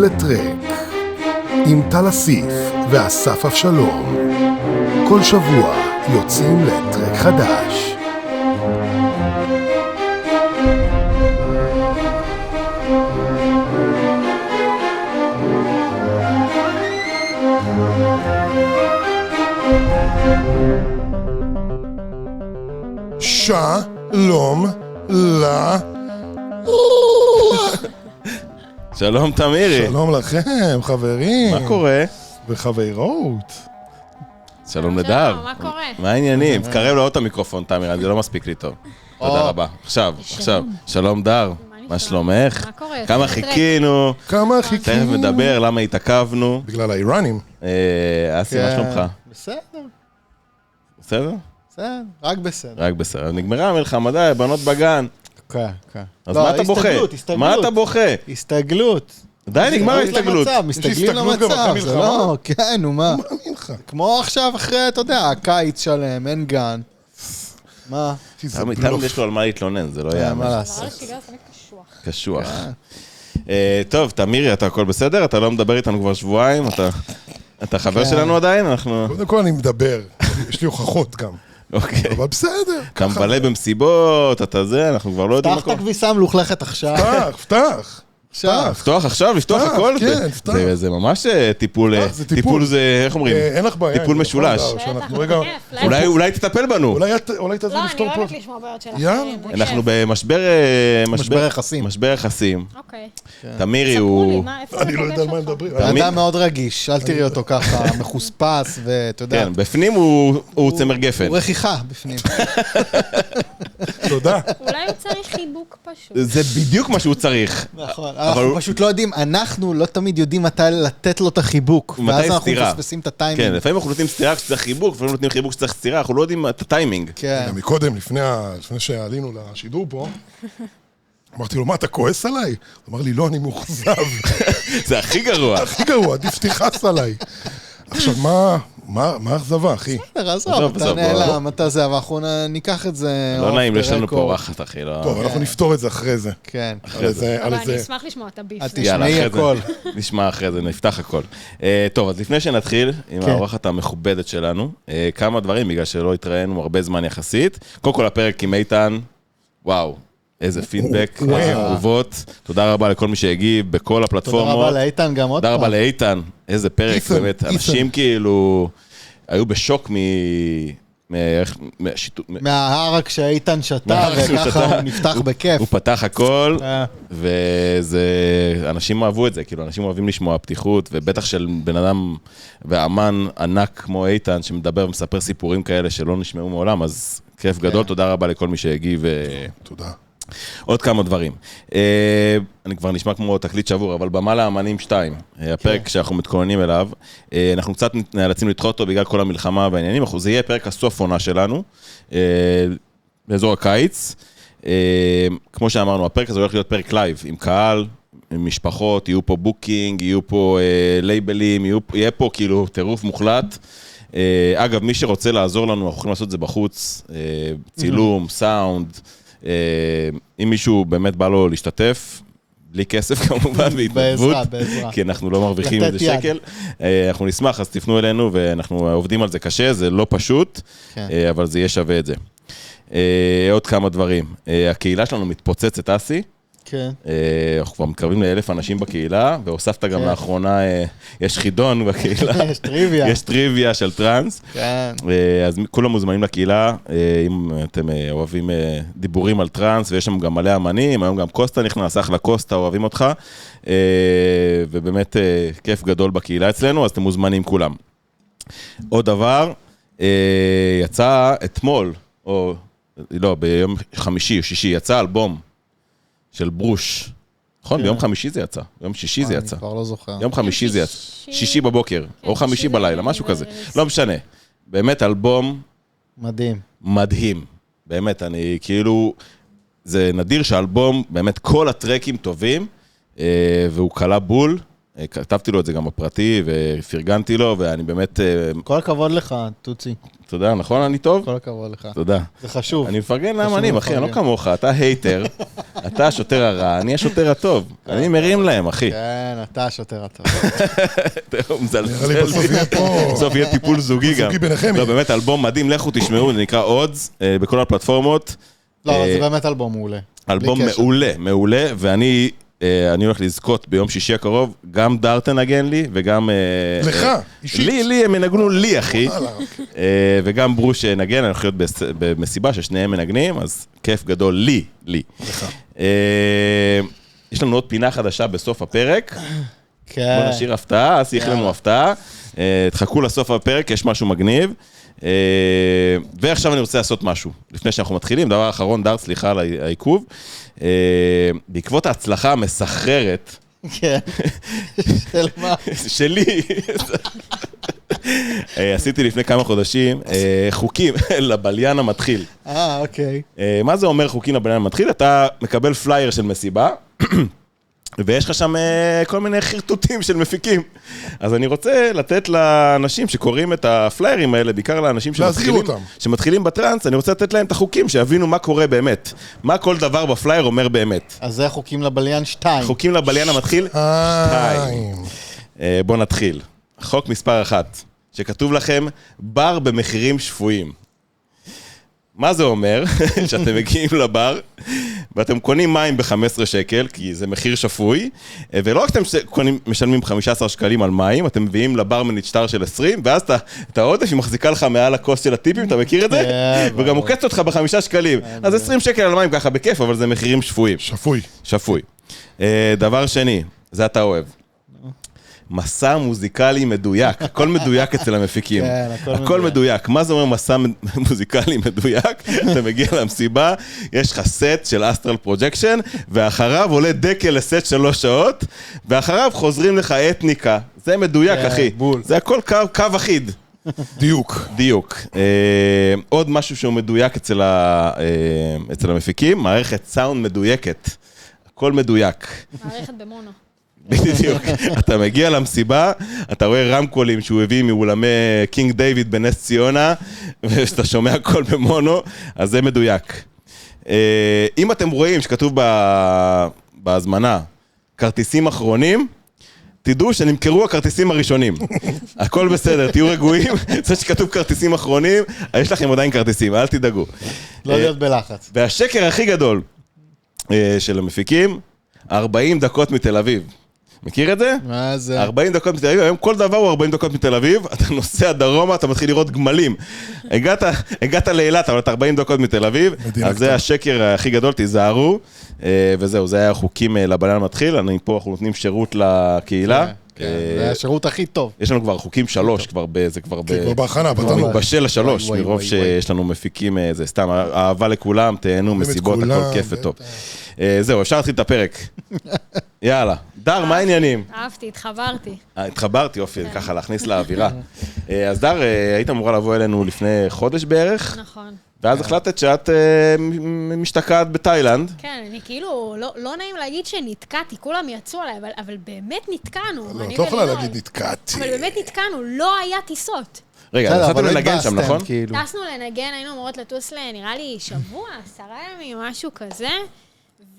לטרק עם טל אסיף ואסף אבשלום. כל שבוע יוצאים לטרק חדש. שלום שלום תמירי. שלום לכם חברים. מה קורה? וחברות. שלום לדר. מה קורה? מה העניינים? תקרב לעוד את המיקרופון תמירי, זה לא מספיק לי טוב. תודה רבה. עכשיו. שלום דר. מה שלומך? מה קורה? כמה חיכינו. תכף נדבר למה התעכבנו. בגלל האיראנים. אסי, מה שלומך? בסדר. בסדר? בסדר, רק בסדר. רק בסדר. נגמרה המלחמה, די, בנות בגן. כן. אז מה אתה בוכה? מה אתה בוכה? הסתגלות. די, נגמר ההסתגלות. מסתגלים למצב, זה לא, כן, נו מה. כמו עכשיו אחרי, אתה יודע, הקיץ שלם, אין גן. מה? תמיד יש לו על מה להתלונן, זה לא יאמן. מה לעשות? קשוח. טוב, תמירי, אתה הכל בסדר? אתה לא מדבר איתנו כבר שבועיים? אתה חבר שלנו עדיין? קודם כל אני מדבר, יש לי הוכחות גם. אוקיי. אבל בסדר. אתה מבלה במסיבות, אתה זה, אנחנו כבר לא יודעים פתח את הכביסה מלוכלכת עכשיו. פתח. לפתוח עכשיו, לפתוח הכל? כן, פתח. זה ממש טיפול, טיפול זה, איך אומרים? אין לך בעיה. טיפול משולש. אולי תטפל בנו. אולי תעזור לפתור לא, פה. אני אוהבת לשמוע בעיות של יאללה. אחרים. אנחנו במשבר יחסים. משבר יחסים. אוקיי. תמירי ספרו לי, הוא... מה, איפה אני זה לא יודע על פוגש מה אותך? מדברים. אדם מאוד רגיש, אל תראי אותו ככה, מחוספס, ואתה יודע. כן, בפנים הוא צמר גפן. הוא רכיכה בפנים. תודה. אולי הוא צריך חיבוק פשוט. זה בדיוק מה שהוא צריך. נכון, אנחנו פשוט לא יודעים, אנחנו לא תמיד יודעים מתי לתת לו את החיבוק. מתי ואז אנחנו סתירה. מפספסים את כן, הטיימינג. לפעמים אנחנו נותנים סתירה כשצריך חיבוק, לפעמים נותנים חיבוק כשצריך סתירה, אנחנו לא יודעים את הטיימינג. כן. גם מקודם, לפני שעלינו לשידור פה, אמרתי לו, מה, אתה כועס עליי? הוא אמר לי, לא, אני מאוכזב. זה הכי גרוע. הכי גרוע, עדיף תכעס עליי. עכשיו, מה האכזבה, אחי? עזוב, אתה נעלם, אתה זה, אבל אנחנו ניקח את זה. לא נעים, יש לנו פה אורחת, אחי. טוב, אנחנו נפתור את זה אחרי זה. כן. אבל אני אשמח לשמוע את הביף. את יאללה, תשמעי הכל. נשמע אחרי זה, נפתח הכל. טוב, אז לפני שנתחיל עם האורחת המכובדת שלנו, כמה דברים, בגלל שלא התראינו הרבה זמן יחסית. קודם כל הפרק עם איתן, וואו, איזה פידבק, איזה תגובות. תודה רבה לכל מי שהגיב בכל הפלטפורמות. תודה רבה לאיתן גם עוד פעם. תודה רבה לאיתן, איזה פרק, באמת, אנשים כאילו היו בשוק מההרק שהאיתן שתה, וככה הוא נפתח בכיף. הוא פתח הכל, וזה, אנשים אהבו את זה, כאילו, אנשים אוהבים לשמוע פתיחות, ובטח של בן אדם ואמן ענק כמו איתן, שמדבר ומספר סיפורים כאלה שלא נשמעו מעולם, אז כיף גדול, תודה רבה לכל מי שהגיב. תודה. עוד כמה דברים. אני כבר נשמע כמו תקליט שבור, אבל במה לאמנים 2, הפרק שאנחנו מתכוננים אליו, אנחנו קצת נאלצים לדחות אותו בגלל כל המלחמה והעניינים, זה יהיה פרק הסוף עונה שלנו, באזור הקיץ. כמו שאמרנו, הפרק הזה הולך להיות פרק לייב, עם קהל, עם משפחות, יהיו פה בוקינג, יהיו פה לייבלים, יהיה פה כאילו טירוף מוחלט. אגב, מי שרוצה לעזור לנו, אנחנו יכולים לעשות את זה בחוץ, צילום, סאונד, אם מישהו באמת בא לו להשתתף, בלי כסף כמובן, בהתנדבות, כי אנחנו לא מרוויחים איזה שקל, אנחנו נשמח, אז תפנו אלינו, ואנחנו עובדים על זה קשה, זה לא פשוט, אבל זה יהיה שווה את זה. עוד כמה דברים, הקהילה שלנו מתפוצצת, אסי, כן. אנחנו כבר מתקרבים ל1,000 אנשים בקהילה, והוספת גם לאחרונה, יש חידון בקהילה. יש טריוויה. יש טריוויה של טרנס. כן. אז כולם מוזמנים לקהילה, אם אתם אוהבים דיבורים על טרנס, ויש שם גם מלא אמנים, היום גם קוסטה נכנס, אחלה קוסטה, אוהבים אותך, ובאמת כיף גדול בקהילה אצלנו, אז אתם מוזמנים כולם. עוד דבר, יצא אתמול, או לא, ביום חמישי או שישי, יצא אלבום, של ברוש. נכון? ביום חמישי זה יצא. ביום שישי זה יצא. אני כבר לא זוכר. יום חמישי זה יצא. שישי בבוקר, או חמישי בלילה, משהו כזה. לא משנה. באמת אלבום מדהים. מדהים. באמת, אני כאילו, זה נדיר שאלבום, באמת כל הטרקים טובים, והוא קלה בול. כתבתי לו את זה גם בפרטי, ופרגנתי לו, ואני באמת... כל הכבוד לך, טוצי. תודה, נכון? אני טוב? כל הכבוד לך. תודה. זה חשוב. אני מפרגן לאמנים, אחי, אני לא כמוך, אתה הייטר. אתה השוטר הרע, אני השוטר הטוב. אני מרים להם, אחי. כן, אתה השוטר הטוב. הוא מזלזל. נראה לי בסוף יהיה פה... בסוף יהיה טיפול זוגי גם. זוגי ביניכם. לא, באמת, אלבום מדהים, לכו תשמעו, זה נקרא Odds, בכל הפלטפורמות. לא, זה באמת אלבום מעולה. אלבום מעולה, מעולה, ואני הולך לזכות ביום שישי הקרוב, גם דארט נגן לי, וגם... לך, אישית. לי, הם מנגנו לי, אחי. וגם ברוש נגן, אני הולך להיות במסיבה ששניהם מנגנים, אז כיף גדול לי. לך. יש לנו עוד פינה חדשה בסוף הפרק. כן. בוא נשאיר הפתעה, אז יהיה לנו הפתעה. תחכו לסוף הפרק, יש משהו מגניב. ועכשיו אני רוצה לעשות משהו. לפני שאנחנו מתחילים, דבר אחרון, דארט, סליחה על העיכוב. בעקבות ההצלחה המסחררת, כן. של מה? שלי, עשיתי לפני כמה חודשים חוקים לבליין המתחיל. אוקיי. מה זה אומר חוקים לבליין המתחיל? אתה מקבל פלייר של מסיבה, ויש לך שם כל מיני חרטוטים של מפיקים. אז אני רוצה לתת לאנשים שקוראים את הפליירים האלה, בעיקר לאנשים שמתחילים בטרנס, אני רוצה לתת להם את החוקים, שיבינו מה קורה באמת. מה כל דבר בפלייר אומר באמת. אז זה חוקים לבליין 2. חוקים לבליין המתחיל 2. בוא נתחיל. חוק מספר 1, שכתוב לכם, בר במחירים שפויים. מה זה אומר? שאתם מגיעים לבר, ואתם קונים מים ב-15 שקל, כי זה מחיר שפוי, ולא רק אתם משלמים 15 שקלים על מים, אתם מביאים לבר מנצ'טר של 20, ואז את העודף היא מחזיקה לך מעל הכוס של הטיפים, אתה מכיר את זה? וגם מוקצת אותך ב5 שקלים. אז 20 שקל על מים ככה בכיף, אבל זה מחירים שפויים. שפוי. דבר שני, זה אתה אוהב. מסע מוזיקלי מדויק, הכל מדויק אצל המפיקים, הכל מדויק. מה זה אומר מסע מוזיקלי מדויק? אתה מגיע למסיבה, יש לך סט של אסטרל פרוג'קשן, ואחריו עולה דקל לסט 3 שעות, ואחריו חוזרים לך אתניקה. זה מדויק, אחי. זה הכל קו אחיד. דיוק. עוד משהו שהוא מדויק אצל המפיקים, מערכת סאונד מדויקת. הכל מדויק. מערכת במונו. בדיוק, אתה מגיע למסיבה, אתה רואה רמקולים שהוא הביא מאולמי קינג דיוויד בנס ציונה, ושאתה שומע הכל במונו, אז זה מדויק. אם אתם רואים שכתוב בהזמנה, כרטיסים אחרונים, תדעו שנמכרו הכרטיסים הראשונים. הכל בסדר, תהיו רגועים, זה שכתוב כרטיסים אחרונים, יש לכם עדיין כרטיסים, אל תדאגו. לא להיות בלחץ. והשקר הכי גדול של המפיקים, 40 דקות מתל אביב. מכיר את זה? מה זה? 40 דקות מתל אביב, היום כל דבר הוא 40 דקות מתל אביב, אתה נוסע דרומה, אתה מתחיל לראות גמלים. הגעת לאילת, אבל אתה 40 דקות מתל אביב, אז זה השקר הכי גדול, תיזהרו, וזהו, זה היה החוקים לבליין המתחיל, אנחנו נותנים שירות לקהילה. זה השירות הכי טוב. יש לנו כבר חוקים 3, זה כבר בהכנה, בשל ל3, מרוב שיש לנו מפיקים, זה סתם, אהבה לכולם, תהנו, מסיבות, הכל כיף וטוב. זהו, אפשר להתחיל את הפרק. יאללה. דר, מה העניינים? אהבתי, התחברתי. התחברתי, יופי, ככה להכניס לאווירה. אז דר, היית אמורה לבוא אלינו לפני חודש בערך. נכון. ואז החלטת שאת משתקעת בתאילנד. כן, אני כאילו, לא נעים להגיד שנתקעתי, כולם יצאו עליי, אבל באמת נתקענו. לא, את לא יכולה להגיד נתקעתי. אבל באמת נתקענו, לא היה טיסות. רגע, נסעתם לנגן שם, נכון? טסנו לנגן, היינו אמורות לטוס נראה לי שבוע, 10 ימים, משהו כזה.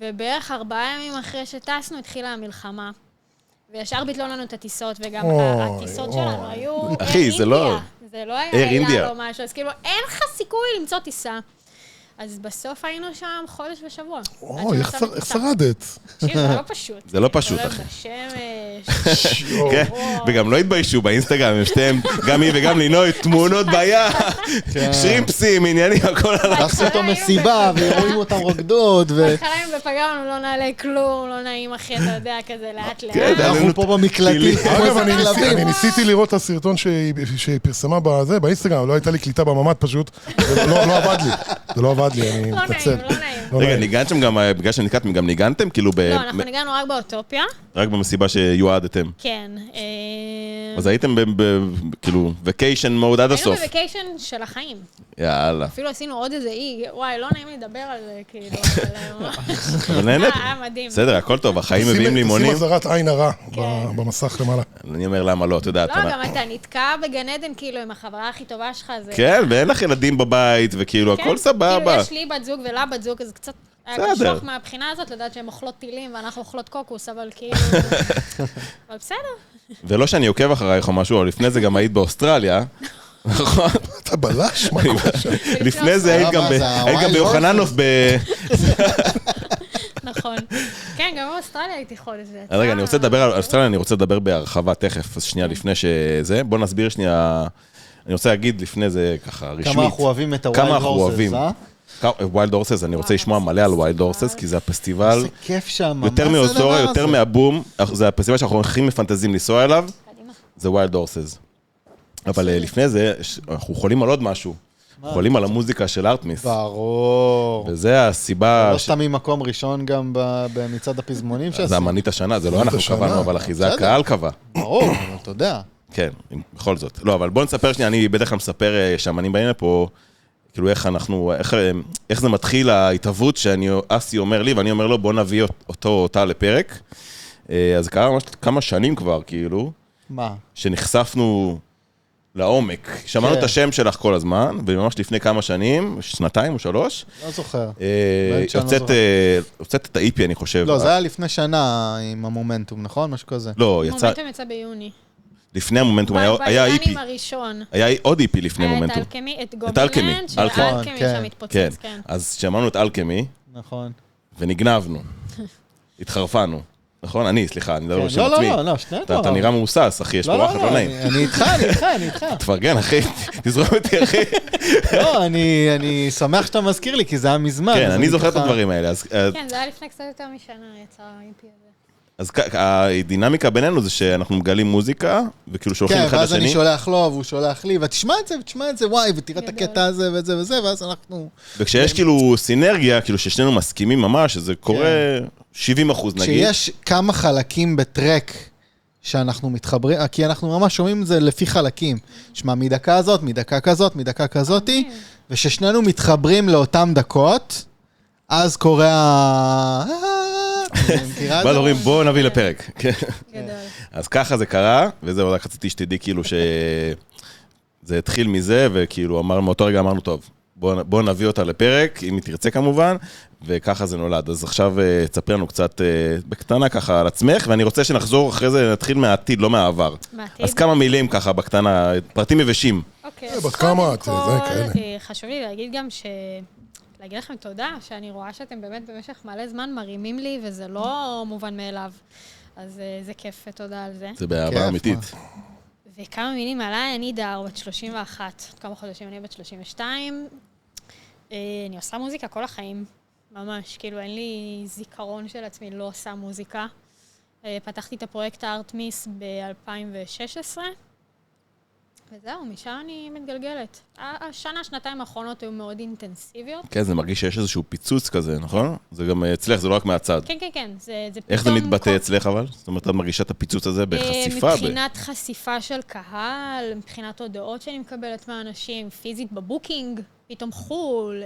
ובערך 4 ימים אחרי שטסנו התחילה המלחמה. וישר ביטלו לנו את הטיסות, וגם הטיסות שלנו היו אחי, זה לא... זה לא היה אינדיה או משהו, אז כאילו אין לך סיכוי למצוא טיסה. אז בסוף היינו שם חודש ושבוע. אוי, איך שרדת? תקשיב, זה לא פשוט. זה לא פשוט, אחי. בשמש. וגם לא התביישו באינסטגרם, הם שתיהם, גם היא וגם לינוי, תמונות בים, שרימפסים, עניינים, הכל עליו. עשו אותו מסיבה, ורואים אותם רוקדות, חליים בפגרנו, לא נעלה כלום, לא נעים אחי, אתה יודע, כזה לאט לאט. אנחנו פה במקלטים. אגב, אני ניסיתי לראות את הסרטון שהיא פרסמה באינסטגרם, לא הייתה לי קליטה בממ"ד פשוט, לא עבד לי. זה לא עבד לי, אני מתנצל. לא נעים. רגע, ניגנתם גם, בגלל שנקעתם, גם ניגנתם? כאילו לא, אנחנו ניגענו רק באוטופיה. רק במסיבה שיועדתם. כן. אז הייתם כאילו, וקיישן מוד עד הסוף. היינו בווקיישן של החיים. יאללה. אפילו עשינו עוד איזה אי, וואי, לא נעים לי לדבר על זה, כאילו, אבל נהנית. היה מדהים. בסדר, הכל טוב, החיים מביאים לימונים. תשים הזרת עין הרע במסך למעלה. אני אומר למה לא, אתה יודע. לא, גם אתה נתקע בגן עדן, כאילו, עם החברה הכי טובה שלך. כן, ואין לך ילדים בבית, וכאילו, הכל סבבה. כאילו, יש לי בת זוג ולה בת זוג, אז קצת... היה בסדר. קשוח מהבחינה הזאת, לדעת שהן אוכלות טילים ואנחנו אוכלות קוקוס, אבל כאילו... אבל בסדר. ולא שאני עוקב אחרייך או משהו, אבל לפני זה גם היית באוסטרליה. נכון? אתה בלש? מה קורה שם? לפני זה היית גם ביוחננוף נכון. כן, גם באוסטרליה הייתי חודש. רגע, אני רוצה לדבר על אוסטרליה, אני רוצה לדבר בהרחבה תכף, אז שנייה לפני שזה. בוא נסביר שנייה, אני רוצה להגיד לפני זה ככה רשמית. כמה אנחנו אוהבים את כמה הווילד אנחנו אוהבים. הורסס, ווילד הורסס, אני רוצה לשמוע מלא על ווילד הורסס, כי זה הפסטיבל, זה כיף שם. יותר מאוסטוריה, יותר מהבום, זה הפסטיבל שאנחנו הכי מפנטזים לנסוע אליו, קדימה. זה ווילד הורסס. אבל לפני זה, אנחנו חולים על עוד משהו. חולים על המוזיקה של ארטמיס. ברור. וזה הסיבה... לא סתם ממקום ראשון גם במצעד הפזמונים שעשו. זה אמנית השנה, זה לא אנחנו השנה. קבענו, אבל אחי, זה הקהל קבע. ברור, אבל אתה יודע. כן, בכל זאת. לא, אבל בוא נספר שנייה, אני בדרך כלל מספר שהאמנים באים לפה, כאילו איך זה מתחיל ההתהוות שאסי אומר לי, ואני אומר לו, בוא נביא אותה לפרק. אז זה קרה ממש כמה שנים כבר, כאילו, מה? שנחשפנו לעומק. שמענו את השם שלך כל הזמן, וממש לפני כמה שנים, 2 או 3, לא זוכר. הוצאת את ה-EP, אני חושב. לא, זה היה לפני שנה עם המומנטום, נכון? משהו כזה. לא, יצא... מומנטום יצא ביוני. לפני המומנטום היה EP. בעידנים הראשון. היה עוד EP לפני היה את מומנטום. אלכמי, את אלכמי, גובלנד, אלכמי. שאלכמי כן. שם התפוצץ, כן, כן. אז שמענו את אלכמי, נכון. ונגנבנו. התחרפנו. נכון? סליחה, אני מדבר בשם לא, עצמי. לא, שנייה. אתה נראה מאוסס, אחי, יש פה רוח לא נעים. אני איתך. תפרגן, אחי, תזרום אותי, אחי. לא, אני שמח שאתה מזכיר לי, כי זה היה מזמן. כן, אני זוכר את הדברים האלה. כן, זה היה לפני קצת יותר משנה, יצא ה-EP הזה. אז הדינמיקה בינינו זה שאנחנו מגלים מוזיקה, וכאילו שולחים כן, אחד ואז אני לשני. שולח לו, והוא שולח לי, ותשמע את זה, וואי, ותראה את הקטע הזה וזה וזה, ואז אנחנו... וכשיש כאילו סינרגיה, כאילו ששנינו מסכימים ממש, שזה קורה 70% נגיד. כשיש כמה חלקים בטרק שאנחנו מתחברים, כי אנחנו ממש שומעים את זה לפי חלקים. שמע, מדקה הזאת, מדקה כזאת, מדקה כזאתי, וששנינו מתחברים לאותם דקות, אז קורה ואז אומרים, בואו נביא לפרק. גדול. אז ככה זה קרה, וזהו, רק רציתי שתדעי כאילו שזה התחיל מזה, וכאילו מאותו רגע אמרנו, טוב, בואו נביא אותה לפרק, אם היא תרצה כמובן, וככה זה נולד. אז עכשיו תספרי לנו קצת בקטנה ככה על עצמך, ואני רוצה שנחזור אחרי זה, נתחיל מהעתיד, לא מהעבר. מהעתיד? אז כמה מילים ככה בקטנה, פרטים יבשים. אוקיי, בת כמה את? זה כאלה. חשוב לי להגיד גם להגיד לכם תודה, שאני רואה שאתם באמת במשך מלא זמן מרימים לי, וזה לא מובן מאליו. אז זה כיף, ותודה על זה. זה באהבה אמיתית. וכמה מילים עליי, אני דר, בת 31, עוד כמה חודשים אני בת 32. אני עושה מוזיקה כל החיים, ממש, כאילו אין לי זיכרון של עצמי, לא עושה מוזיקה. פתחתי את הפרויקט הארטמיס ב-2016, וזהו, משם אני מתגלגלת. השנה, שנתיים האחרונות היו מאוד אינטנסיביות. כן, זה מרגיש שיש איזשהו פיצוץ כזה, נכון? זה גם אצלך, זה לא רק מהצד. כן, כן, כן. זה איך זה מתבטא אצלך אבל? זאת אומרת, את מרגישה את הפיצוץ הזה בחשיפה? מבחינת חשיפה של קהל, מבחינת הודעות שאני מקבלת מהאנשים, פיזית בבוקינג, פתאום חול,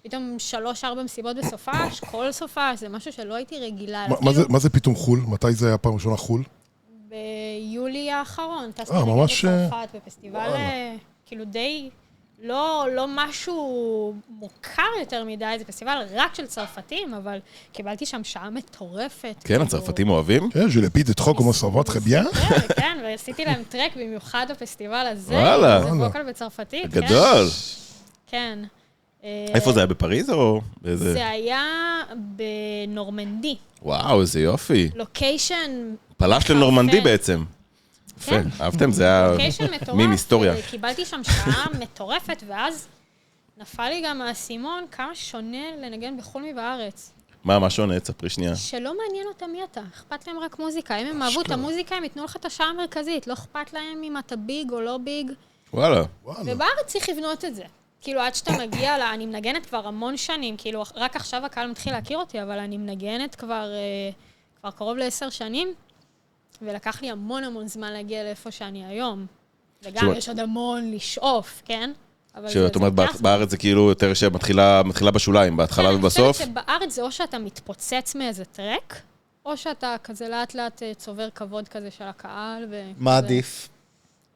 פתאום 3-4 מסיבות בסופש, כל סופש, זה משהו שלא הייתי רגילה. מה זה פתאום חול? מתי זה היה פעם ראשונה חול? ביולי האחרון, טסתי ממש... בצרפת, בפסטיבל, כאילו די, לא משהו מוכר יותר מדי, זה פסטיבל רק של צרפתים, אבל קיבלתי שם שעה מטורפת. כן, הצרפתים אוהבים? כן, je le pide trop comme ça va très bien. כן, ועשיתי להם טרק במיוחד בפסטיבל הזה. וואלה. זה ווקל בצרפתית, כן. גדול. כן. איפה זה היה, בפריז או באיזה? זה היה בנורמנדי. וואו, איזה יופי. לוקיישן... פלש לנורמנדי בעצם. יפה, אהבתם? זה היה לוקיישן מטורף. מים היסטוריה. קיבלתי שם שעה מטורפת, ואז נפל לי גם האסימון כמה שונה לנגן בחו"ל מבארץ. מה שונה? תספרי שנייה. שלא מעניין אותם מי אתה, אכפת להם רק מוזיקה. אם הם אהבו את המוזיקה, הם ייתנו לך את השעה המרכזית. לא אכפת להם אם אתה ביג או לא ביג. וואלה. ובארץ צריך לבנות את זה. כאילו, עד שאתה מגיע אני מנגנת כבר המון שנים, כאילו, רק עכשיו הקהל מתחיל להכיר אותי, אבל אני מנגנת כבר קרוב ל10 שנים, ולקח לי המון זמן להגיע לאיפה שאני היום. וגם יש עוד המון לשאוף, כן? שאת אומרת, בארץ זה כאילו יותר שמתחילה בשוליים, בהתחלה ובסוף. אני חושבת שבארץ זה או שאתה מתפוצץ מאיזה טרק, או שאתה כזה לאט לאט צובר כבוד כזה של הקהל. מה עדיף?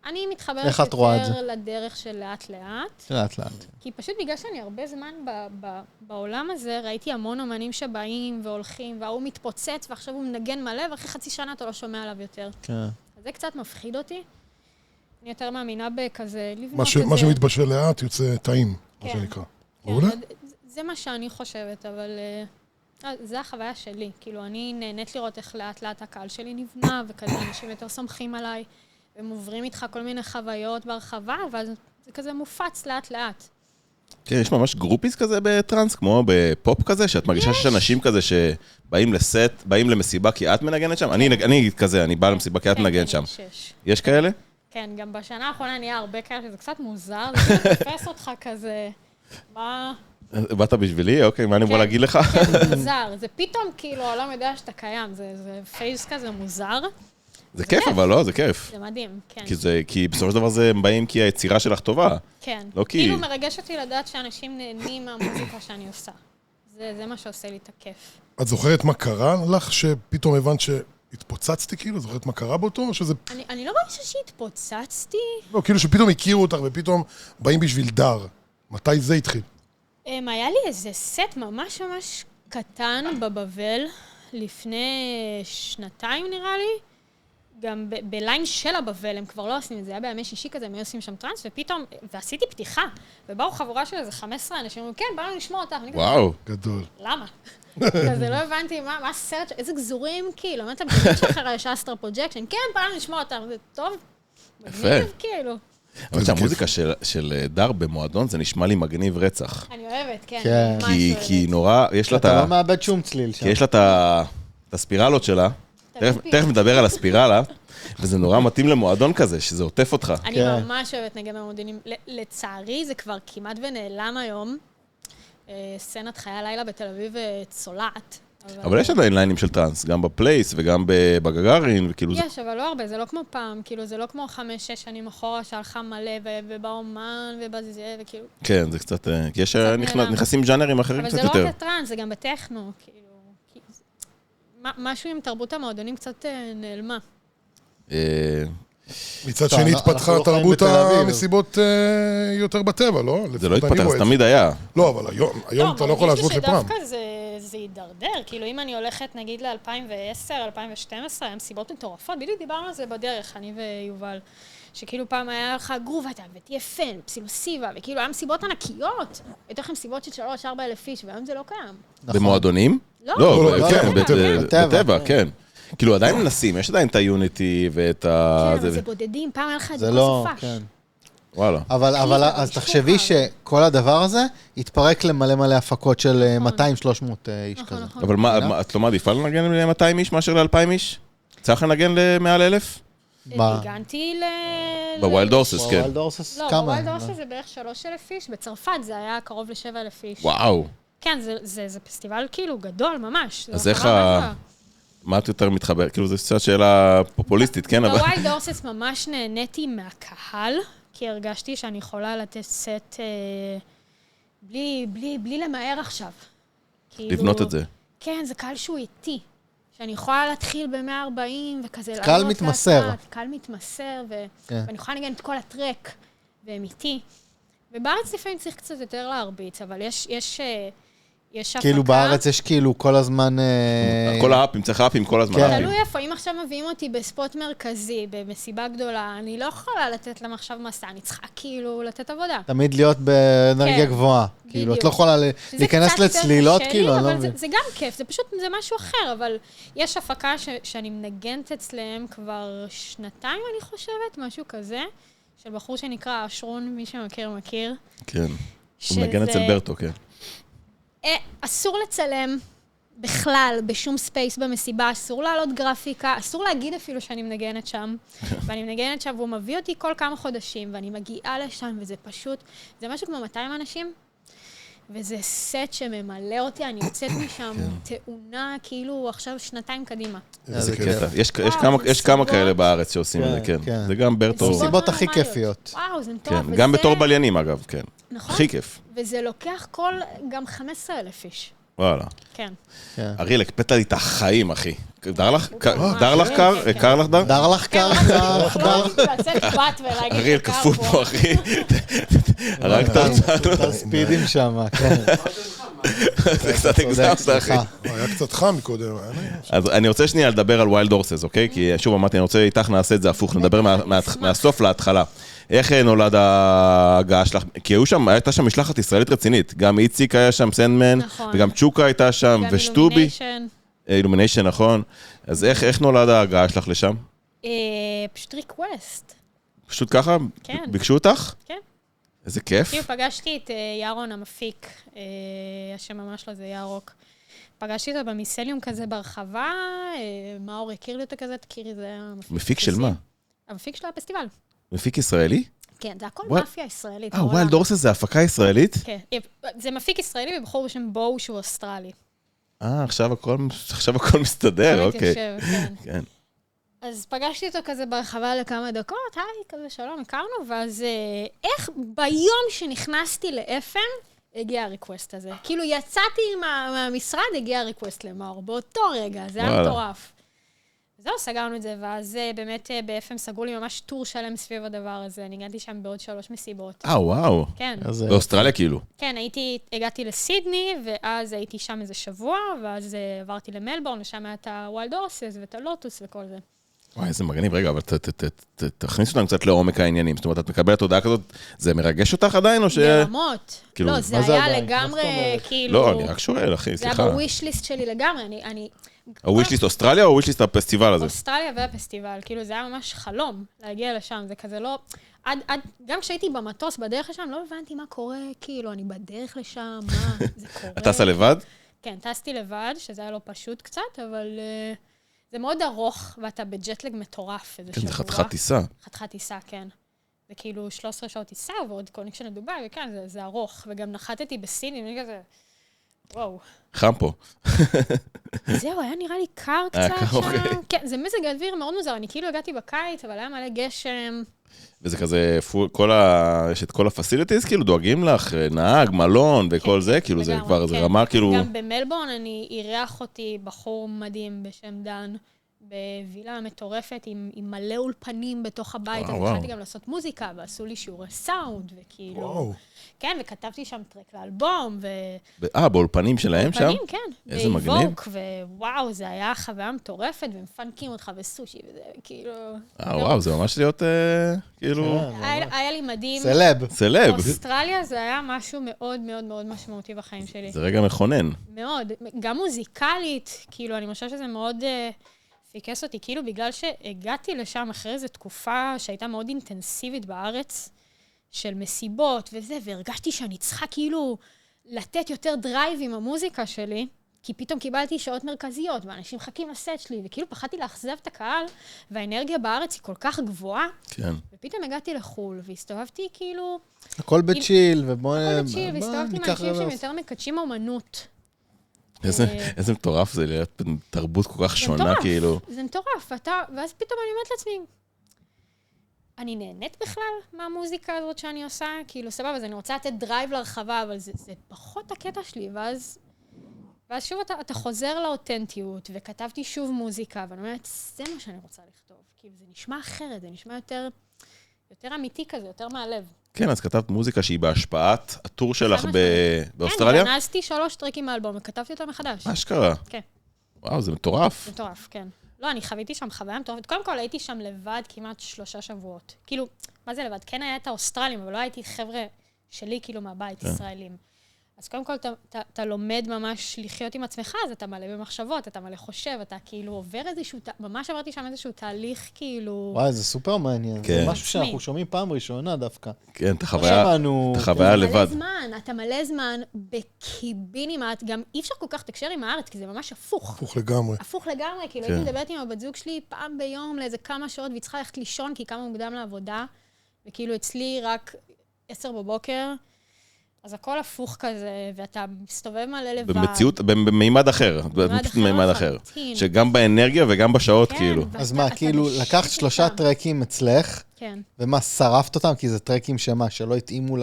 אני מתחברת איך את רואה את יותר לדרך של לאט-לאט. לאט. כי פשוט בגלל שאני הרבה זמן בעולם הזה, ראיתי המון אומנים שבאים והולכים, והוא מתפוצץ, ועכשיו הוא מנגן מלא, ואחרי חצי שנה אתה לא שומע עליו יותר. כן. אז זה קצת מפחיד אותי. אני יותר מאמינה בכזה, לבנות מה שמתבשל לאט יוצא טעים, מה כן. שנקרא. כן, מעולה? זה מה שאני חושבת, אבל זה החוויה שלי. כאילו, אני נהנית לראות איך לאט-לאט הקהל שלי נבנה, וכזה אנשים יותר סומכים עליי, והם עוברים איתך כל מיני חוויות בהרחבה, ואז זה כזה מופץ לאט-לאט. כן, יש ממש גרופיס כזה בטרנס, כמו בפופ כזה, שאת מרגישה שיש אנשים כזה שבאים לסט, באים למסיבה כי את מנגנת שם? אני כזה, אני בא למסיבה כי את מנגנת שם. יש כאלה? כן, גם בשנה האחרונה נהיה הרבה כאלה, שזה קצת מוזר, זה תופס אותך כזה, מה... באת בשבילי? אוקיי, מה אני בוא להגיד לך? כן, מוזר. זה פתאום כאילו, העולם יודע שאתה קיים, זה פייס כזה מוזר. זה כיף, אבל לא, זה כיף. זה מדהים, כן. כי בסופו של דבר הם באים כי היצירה שלך טובה. כן. לא כי... כאילו מרגש אותי לדעת שאנשים נהנים מהמוזיקה שאני עושה. זה מה שעושה לי את הכיף. את זוכרת מה קרה לך שפתאום הבנת שהתפוצצתי כאילו? זוכרת מה קרה באותו? או שזה... אני לא מרגישה שהתפוצצתי. לא, כאילו שפתאום הכירו אותך ופתאום באים בשביל דר. מתי זה התחיל? היה לי איזה סט ממש ממש קטן בבבל, לפני 2 נראה לי. גם בליין של הבבל, הם כבר לא עושים את זה, היה בימי שישי כזה, הם היו עושים שם טרנס, ופתאום, ועשיתי פתיחה, ובאו חבורה של איזה 15 אנשים, אמרו, כן, באנו לשמוע אותך. וואו. גדול. למה? אז לא הבנתי מה הסרט, איזה גזורים, כאילו, אמרת, בגלל שאחר יש אסטרה פרוג'קשן, כן, באנו לשמוע אותך, זה טוב, מגניב, כאילו. אבל שהמוזיקה של דר במועדון, זה נשמע לי מגניב רצח. אני אוהבת, כן. כן. כי נורא, יש לה את אתה ה... לא מאבד שום צליל שם. כי יש לה את הספירלות שלה, תכף מדבר על הספירלה, וזה נורא מתאים למועדון כזה, שזה עוטף אותך. אני כן. ממש אוהבת נגן במועדונים. לצערי, זה כבר כמעט ונעלם היום. סצנת חיי הלילה בתל אביב צולעת. אבל יש עדיין ליינים של טרנס, גם בפלייס וגם בגגארין, וכאילו זה... יש, אבל לא הרבה, זה לא כמו פעם, כאילו, זה לא כמו 5-6 שנים אחורה שהלכה מלא, ובאומן, ובזה, וכאילו... כן, זה קצת... כי יש נעלם. נכנסים ז'אנרים אחרים אבל קצת זה לא יותר. רק הטרנס, זה גם בטכנו, כאילו... משהו עם תרבות המועדונים קצת נעלמה. מצד טוב, שני אנחנו התפתחה לא חיים תרבות בתל אביב. המסיבות יותר בטבע, לא? זה לא לפחות אני התפתח, רואה זה את תמיד היה. לא, אבל היום אתה לא יכול להשוות לפעם. מרגיש לי שדווקא זה יידרדר, כאילו אם אני הולכת נגיד ל-2010, 2012, היה מסיבות מטורפות, בדיוק דיברנו על זה בדרך, אני ויובל, שכאילו פעם היה לך גרוב הייתה, ו-TFN, פסילוסיבה, וכאילו היה מסיבות ענקיות, יותר לכם מסיבות של 3-4 אלף איש, והיום זה לא קיים. במועדונים? לא, כן, בטבע. בטבע, כן. כאילו עדיין מנסים, יש עדיין את היוניטי ואת ה... כן, אבל זה בודדים, פעם היה לך את זה זה לא, בסופש. כן. וואלה. אבל אז תחשבי שכל הדבר הזה יתפרק למלא מלא הפקות של 200-300 איש נכון, כזה. נכון. אבל מה, את לא מעדיפה לנגן ל-200 איש מאשר ל-2,000 איש? צריך לנגן למעל 1,000? הגנתי בווילד הורסס, כן. בווילד הורסס לא, כמה? בווילד הורסס זה בערך 3,000 איש, בצרפת זה היה קרוב ל7,000 איש. וואו. כן, זה פסטיבל כאילו גדול ממש. אז איך מה את יותר מתחבר? כאילו זו קצת שאלה פופוליסטית, כן? אבל... בווילד הורסס ממש נהניתי מהקהל, כי הרגשתי שאני יכולה לתת סט בלי למהר עכשיו. לבנות את זה. כן, זה קהל שהוא איטי. שאני יכולה להתחיל ב-140 וכזה... קהל מתמסר. קהל מתמסר, כן. ואני יכולה לנגן את כל הטרק, והם איתי. ובארץ לפעמים צריך קצת יותר להרביץ, אבל יש הפקה... כאילו בארץ יש כאילו כל הזמן... כל האפים, צריך האפים כל הזמן. כן. האפים. תלוי איפה, אם עכשיו מביאים אותי בספוט מרכזי, במסיבה גדולה, אני לא יכולה לתת להם עכשיו מסע, אני צריכה כאילו לתת עבודה. תמיד להיות באנרגיה כן, גבוהה. כאילו, את בדיוק. לא יכולה להיכנס לצלילות, כאילו, אני לא אבל מבין. זה גם כיף, זה פשוט, זה משהו אחר, אבל יש הפקה שאני מנגנת אצלם כבר 2 אני חושבת, משהו כזה, של בחור שנקרא אשרון, מי שמכיר. כן. הוא מנגן אצל ברטו, כן. אסור לצלם בכלל, בשום ספייס במסיבה, אסור לעלות גרפיקה, אסור להגיד אפילו שאני מנגנת שם, ואני מנגנת שם, והוא מביא אותי כל כמה חודשים, ואני מגיעה לשם, וזה פשוט, זה משהו כמו 200 אנשים, וזה סט שממלא אותי, אני יוצאת משם, תאונה, כאילו עכשיו 2 קדימה. איזה כיף. קטע. וואו, יש כמה זה כאלה בארץ שעושים את זה, כן, כן. כן. זה גם ברטו. מסיבות הכי נורמליות. כיפיות. וואו, זה מטורף. כן, גם וזה- בתור בליינים אגב, כן. נכון. הכי כיף. וזה לוקח גם 15,000 איש. וואלה. כן. כן. אריאל, הקפאת לי את החיים, אחי. דרלך קר לך דר? דרלך קר, לצאת בת ולהגיד אריאל שקר כפוף פה, אחי. הרגת אותנו. את הספידים שם, כן. זה קצת הגזמת, אחי. היה קצת חם מקודם. אז אני רוצה שנייה לדבר על ווילד הורסס, אוקיי? כי שוב אמרתי, אני רוצה איתך נעשה את זה הפוך, נדבר מהסוף להתחלה. איך נולד ההגעה שלך? כי הייתה שם משלחת ישראלית רצינית. גם איציק היה שם, סנדמן, וגם צ'וקה הייתה שם, ושטובי. אילומיניישן, נכון. אז איך נולד ההגעה שלך לשם? פשוט ריקווסט. פשוט ככה? כן. ביקשו אותך? כן. איזה כיף. כאילו פגשתי את ירון המפיק, השם ממש לא זה ירוק. פגשתי אותו במיסליום כזה ברחבה, מאור הכיר לי אותו כזה, תכירי, זה המפיק. מפיק של מה? המפיק של הפסטיבל. מפיק ישראלי? כן, זה הכל מאפיה ישראלית. ווילד הורסס זה הפקה ישראלית? כן, זה מפיק ישראלי ובחור בשם בואו שהוא אוסטרלי. עכשיו הכל מסתדר, אוקיי. כן. אז פגשתי אותו כזה ברחבה לכמה דקות, היי, כזה שלום, הכרנו, ואז איך ביום שנכנסתי לאפם, הגיע הריקווסט הזה. כאילו יצאתי מהמשרד, הגיע הריקווסט למאור, באותו רגע, זה היה מטורף. זהו, סגרנו את זה, ואז באמת באפם סגרו לי ממש טור שלם סביב הדבר הזה. אני הגעתי שם בעוד 3 מסיבות. וואו. כן. באוסטרליה כאילו. כן, הגעתי לסידני, ואז הייתי שם איזה שבוע, ואז עברתי למלבורן, ושם היה את הווילד הורסס ואת הלוטוס וכל זה. וואי, איזה מגניב. רגע, אבל תכניס אותנו קצת לעומק העניינים. זאת אומרת, את מקבלת הודעה כזאת, זה מרגש אותך עדיין, או ש... ברמות. כאילו, לא, זה היה לגמרי, כאילו... לא, אני רק שואל, אחי, סליחה. זה היה בוויש-ליסט שלי לגמרי, הוויש-ליסט אוסטרליה או הוויש-ליסט הפסטיבל הזה? אוסטרליה והפסטיבל, כאילו זה היה ממש חלום להגיע לשם, זה כזה לא... גם כשהייתי במטוס בדרך לשם, לא הבנתי מה קורה, כאילו, אני בדרך לשם, מה זה קורה. את טסה לבד? כן, טסתי לבד, שזה היה לא פשוט קצת, אבל זה מאוד ארוך, ואתה בג'טלג מטורף איזה שבוע. כן, זה חתיכת טיסה. חתיכת טיסה, כן. זה כאילו 13 שעות טיסה, ועוד קונקשן לדובי, וכן, זה ארוך. וגם נחתתי בסיני, אני כזה... וואו. חם פה. זהו, היה נראה לי קר קצת שם. כן, זה מזג האוויר מאוד מוזר. אני כאילו הגעתי בקיץ, אבל היה מלא גשם. וזה כזה, יש את כל הפסיליטיז, כאילו דואגים לך, נהג, מלון וכל זה, כאילו זה כבר, זה רמה כאילו... גם במלבורן אני אירח אותי בחור מדהים בשם דן, בווילה מטורפת עם מלא אולפנים בתוך הבית, אז התחלתי גם לעשות מוזיקה, ועשו לי שיעורי סאונד, וכאילו... כן, וכתבתי שם טרק לאלבום, באולפנים שלהם שם? באולפנים, כן. איזה מגניב. ווואו, זה היה חוויה מטורפת, ומפנקים אותך בסושי, וזה כאילו... וואו, זה ממש להיות, כאילו... היה לי מדהים. סלב. אוסטרליה זה היה משהו מאוד מאוד מאוד משמעותי בחיים שלי. זה רגע מכונן. מאוד. גם מוזיקלית, כאילו, אני חושבת שזה מאוד... פיקס אותי, כאילו בגלל שהגעתי לשם אחרי איזו תקופה שהייתה מאוד אינטנסיבית בארץ, של מסיבות וזה, והרגשתי שאני צריכה כאילו לתת יותר דרייב עם המוזיקה שלי, כי פתאום קיבלתי שעות מרכזיות, ואנשים מחכים לסט שלי, וכאילו פחדתי לאכזב את הקהל, והאנרגיה בארץ היא כל כך גבוהה, כן. ופתאום הגעתי לחול, והסתובבתי כאילו... הכל בצ'יל, ובואו... הכל בצ'יל, והסתובבתי עם אנשים שהם יותר מקדשים אומנות. איזה מטורף זה להיות תרבות כל כך שונה, כאילו. זה מטורף, ואז פתאום אני אומרת לעצמי, אני נהנית בכלל מהמוזיקה הזאת שאני עושה, כאילו סבבה, אז אני רוצה לתת דרייב לרחבה, אבל זה פחות הקטע שלי, ואז שוב אתה חוזר לאותנטיות, וכתבתי שוב מוזיקה, ואני אומרת, זה מה שאני רוצה לכתוב, כאילו זה נשמע אחרת, זה נשמע יותר אמיתי כזה, יותר מהלב. כן, אז כתבת מוזיקה שהיא בהשפעת הטור שלך באוסטרליה? כן, גנזתי 3 טרקים מהאלבום, וכתבתי אותם מחדש. מה שקרה? כן. וואו, זה מטורף. מטורף, כן. לא, אני חוויתי שם חוויה מטורפת. קודם כל, הייתי שם לבד כמעט 3 שבועות. כאילו, מה זה לבד? כן היה את האוסטרלים, אבל לא הייתי חבר'ה שלי, כאילו, מהבית, ישראלים. אז קודם כל, אתה לומד ממש לחיות עם עצמך, אז אתה מלא במחשבות, אתה מלא חושב, אתה כאילו עובר איזשהו, ממש עברתי שם איזשהו תהליך, כאילו... וואי, זה סופר מעניין. זה משהו שאנחנו שומעים פעם ראשונה דווקא. כן, את החוויה לבד. אתה מלא זמן בקיבינימט, גם אי אפשר כל כך תקשר עם הארץ, כי זה ממש הפוך. הפוך לגמרי. הפוך לגמרי, כאילו הייתי מדברת עם הבת זוג שלי פעם ביום לאיזה כמה שעות, והיא צריכה ללכת לישון, כי היא קמה מוקדם לעבודה, וכאילו אצלי רק 10 בבוקר, אז הכל הפוך כזה, ואתה מסתובב מלא לבד. במציאות, במימד אחר. במימד אחר. שגם באנרגיה וגם בשעות, כאילו. אז מה, כאילו, לקחת 3 טרקים אצלך, ומה, שרפת אותם? כי זה טרקים שמה, שלא התאימו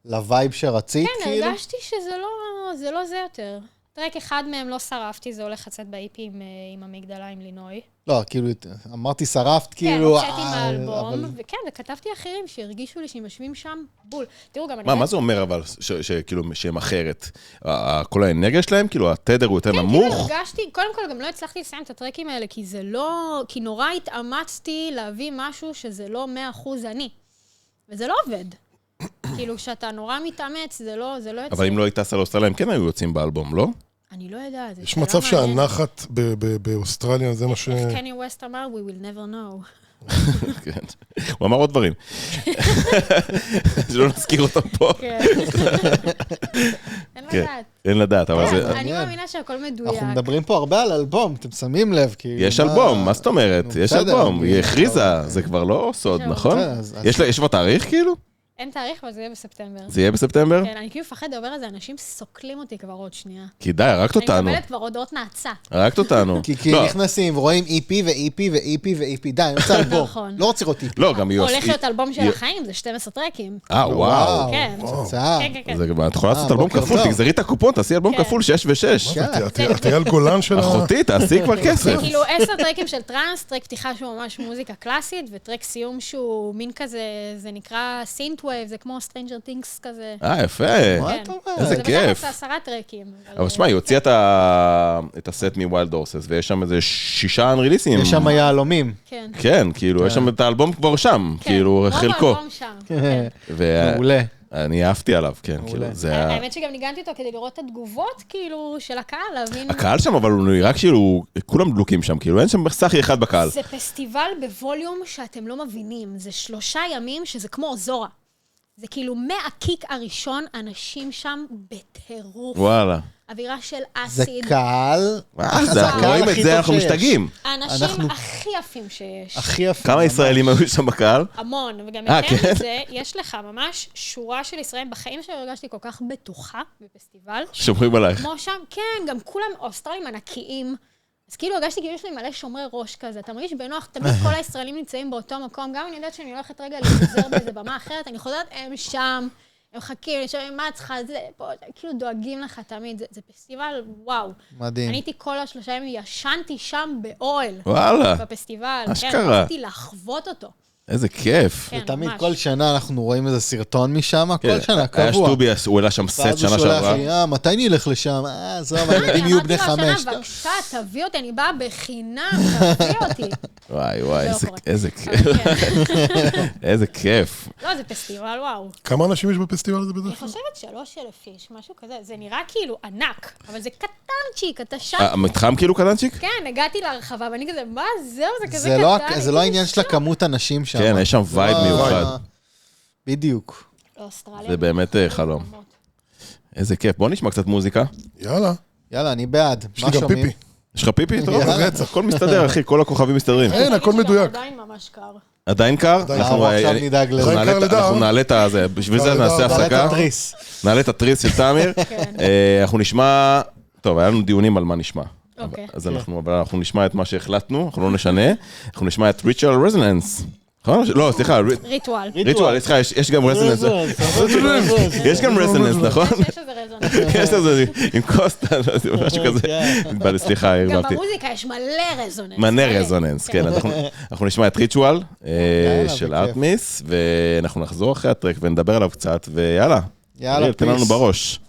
לווייב שרצית, כאילו? כן, הרגשתי שזה לא זה יותר. טרק אחד מהם לא שרפתי, זה הולך לצאת ב-EP עם המגדלה, עם לינוי. לא, כאילו, אמרתי שרפת, כאילו... כן, הוצאתי מהאלבום, וכן, וכתבתי אחרים שהרגישו לי שהם יושבים שם בול. תראו, גם מה זה אומר אבל, שכאילו, שהם אחרת? כל האנרגיה שלהם, כאילו, התדר הוא יותר נמוך? כן, כאילו הרגשתי, קודם כל גם לא הצלחתי לסיים את הטרקים האלה, כי זה לא, כי נורא התאמצתי להביא משהו שזה לא 100% אני. וזה לא עובד. כאילו, כשאתה נורא מתאמץ, זה לא יוצא. אבל אם לא היית טסה לאוסטרליה, הם כן היו יוצאים באלבום, לא? אני לא יודעת. יש מצב שהנחת באוסטרליה, זה מה ש... איך קני ווסט אמר, we will never know. הוא אמר עוד דברים. שלא נזכיר אותם פה. אין לדעת. אין לדעת, אבל זה... אני מאמינה שהכל מדויק. אנחנו מדברים פה הרבה על אלבום, אתם שמים לב, כאילו... יש אלבום, מה זאת אומרת? יש אלבום, היא הכריזה, זה כבר לא סוד, נכון? יש לו תאריך כאילו? אין תאריך, אבל זה יהיה בספטמבר. זה יהיה בספטמבר? כן, אני כאילו מפחד לדבר על זה, אנשים סוקלים אותי כבר עוד שנייה. כי די, הרגת אותנו. אני מקבלת כבר הודעות נאצה. הרגת אותנו. כי נכנסים, רואים EP ו-EP ו-EP ו-EP, די, אני רוצה אלבום. נכון. לא רוצה לראות EP. לא, גם היא... הולך להיות אלבום של החיים, זה 12 טרקים. וואו. כן. תוצאה. כן. את יכולה לעשות אלבום כפול, תגזרי את הקופון, תעשי אלבום כפול 6 ו-6. את אייל גולן של אחותי, תעשי כבר כסף. זה כאילו 10 טרקים של טרנס, טרק פתיחה שהוא ממש מוזיקה קלאסית, וטרק סיום שהוא מין כזה, זה נקרא סינטווייב, זה כמו Stranger Things כזה. יפה. איזה כיף. זה 10 טרקים. אבל שמע, היא הוציאה את הסט מ-Wild Horses, ויש שם איזה 6 אנריליסים. יש שם יהלומים. כן. כן, כאילו, יש שם את האלבום כבר שם, כאילו, חלקו. רוב האלבום שם. מעולה. אני אהבתי עליו, כן, כאילו, זה... האמת שגם ניגנתי אותו כדי לראות את התגובות, כאילו, של הקהל, להבין... הקהל שם, אבל הוא נראה כאילו, כולם דלוקים שם, כאילו, אין שם סחי אחד בקהל. זה פסטיבל בווליום שאתם לא מבינים, זה 3 ימים שזה כמו זורה. זה כאילו מהקיק הראשון, אנשים שם בטירוף. וואלה. אווירה של זה אסיד. קהל. רואים את זה, אנחנו משתגעים. האנשים הכי יפים שיש. הכי יפים. כמה ישראלים היו שם בקהל? המון, וגם יותר מזה, יש לך ממש שורה של ישראלים. בחיים שלי הרגשתי כל כך בטוחה בפסטיבל. שומרים עלייך. כמו שם, כן, גם כולם אוסטרלים ענקיים. אז כאילו הרגשתי כאילו יש לי מלא שומרי ראש כזה. אתה מרגיש בנוח, תמיד כל הישראלים נמצאים באותו מקום. גם אני יודעת שאני הולכת רגע להתעזר באיזה במה אחרת, אני חוזרת, הם שם, הם חכים, אני שואלים, מה צריכה, זה פה, כאילו דואגים לך תמיד. זה פסטיבל, וואו. מדהים. אני הייתי כל 3 ימים, ישנתי שם באוהל. וואלה. בפסטיבל. אשכרה. כן, רציתי לחוות אותו. איזה כיף. כן, תמיד ממש. כל שנה אנחנו רואים איזה סרטון משם, כל שנה, קבוע. היה שטובי, הוא העלה שם סט שנה ואז הוא שעברה. שולח לי, מתי נלך לשם? זהו, הילדים יהיו בני 5. אמרתי לו השנה, בבקשה, תביא אותי, אני באה בחינם, תביא אותי. וואי, זה לא קורה. איזה כיף. איזה כיף. לא, זה פסטיבל, וואו. כמה אנשים יש בפסטיבל הזה אני בדרך כלל? חושבת 3,000 איש, משהו כזה. זה נראה כאילו ענק, אבל זה קטנצ'יק, אתה שם. המתחם כאילו קטנצ'יק? כן, הגעתי להרחבה, ואני כזה, מה, זהו, זה כזה זה לא- קטן. זה לא העניין של הכמות אנשים שם. כן, יש שם וייב מיוחד. בדיוק. באוסטרליה. זה באמת חלום. איזה כיף. בוא נשמע קצת מוזיקה. יאללה. יאללה, אני בעד. יש מה לי גם שומעים? פיפי. יש לך פיפי? טוב, יאללה. רצח. הכל מסתדר, אחי, כל הכוכבים מסתדרים. אין, הכל מדויק. עדיין ממש קר. עדיין קר? אנחנו עכשיו נדאג לזה. אנחנו עדיין קר לדם. אנחנו נעלה את הזה, בשביל זה קר נעשה לדם. נעלה את הפסקה. התריס. נעלה את התריס של תאמיר. אנחנו נשמע... טוב, היה לנו דיונים על מה נשמע. אוקיי. אז אנחנו נשמע את מה שהחלטנו, אנחנו לא נשנה. אנחנו נשמע את Ritual Resonance. נכון? לא, סליחה. ריטואל. ריטואל, סליחה, יש גם רזוננס. יש גם רזוננס, נכון? יש איזה רזוננס. יש לזה עם קוסטה, משהו כזה. סליחה, גם הרבבתי. במוזיקה יש מלא רזוננס. מלא רזוננס, כן. אז אנחנו נשמע את ריטואל של בכיף. ארטמיס, ואנחנו נחזור אחרי הטרק ונדבר עליו קצת, ויאללה. יאללה, תן לנו פיס. בראש.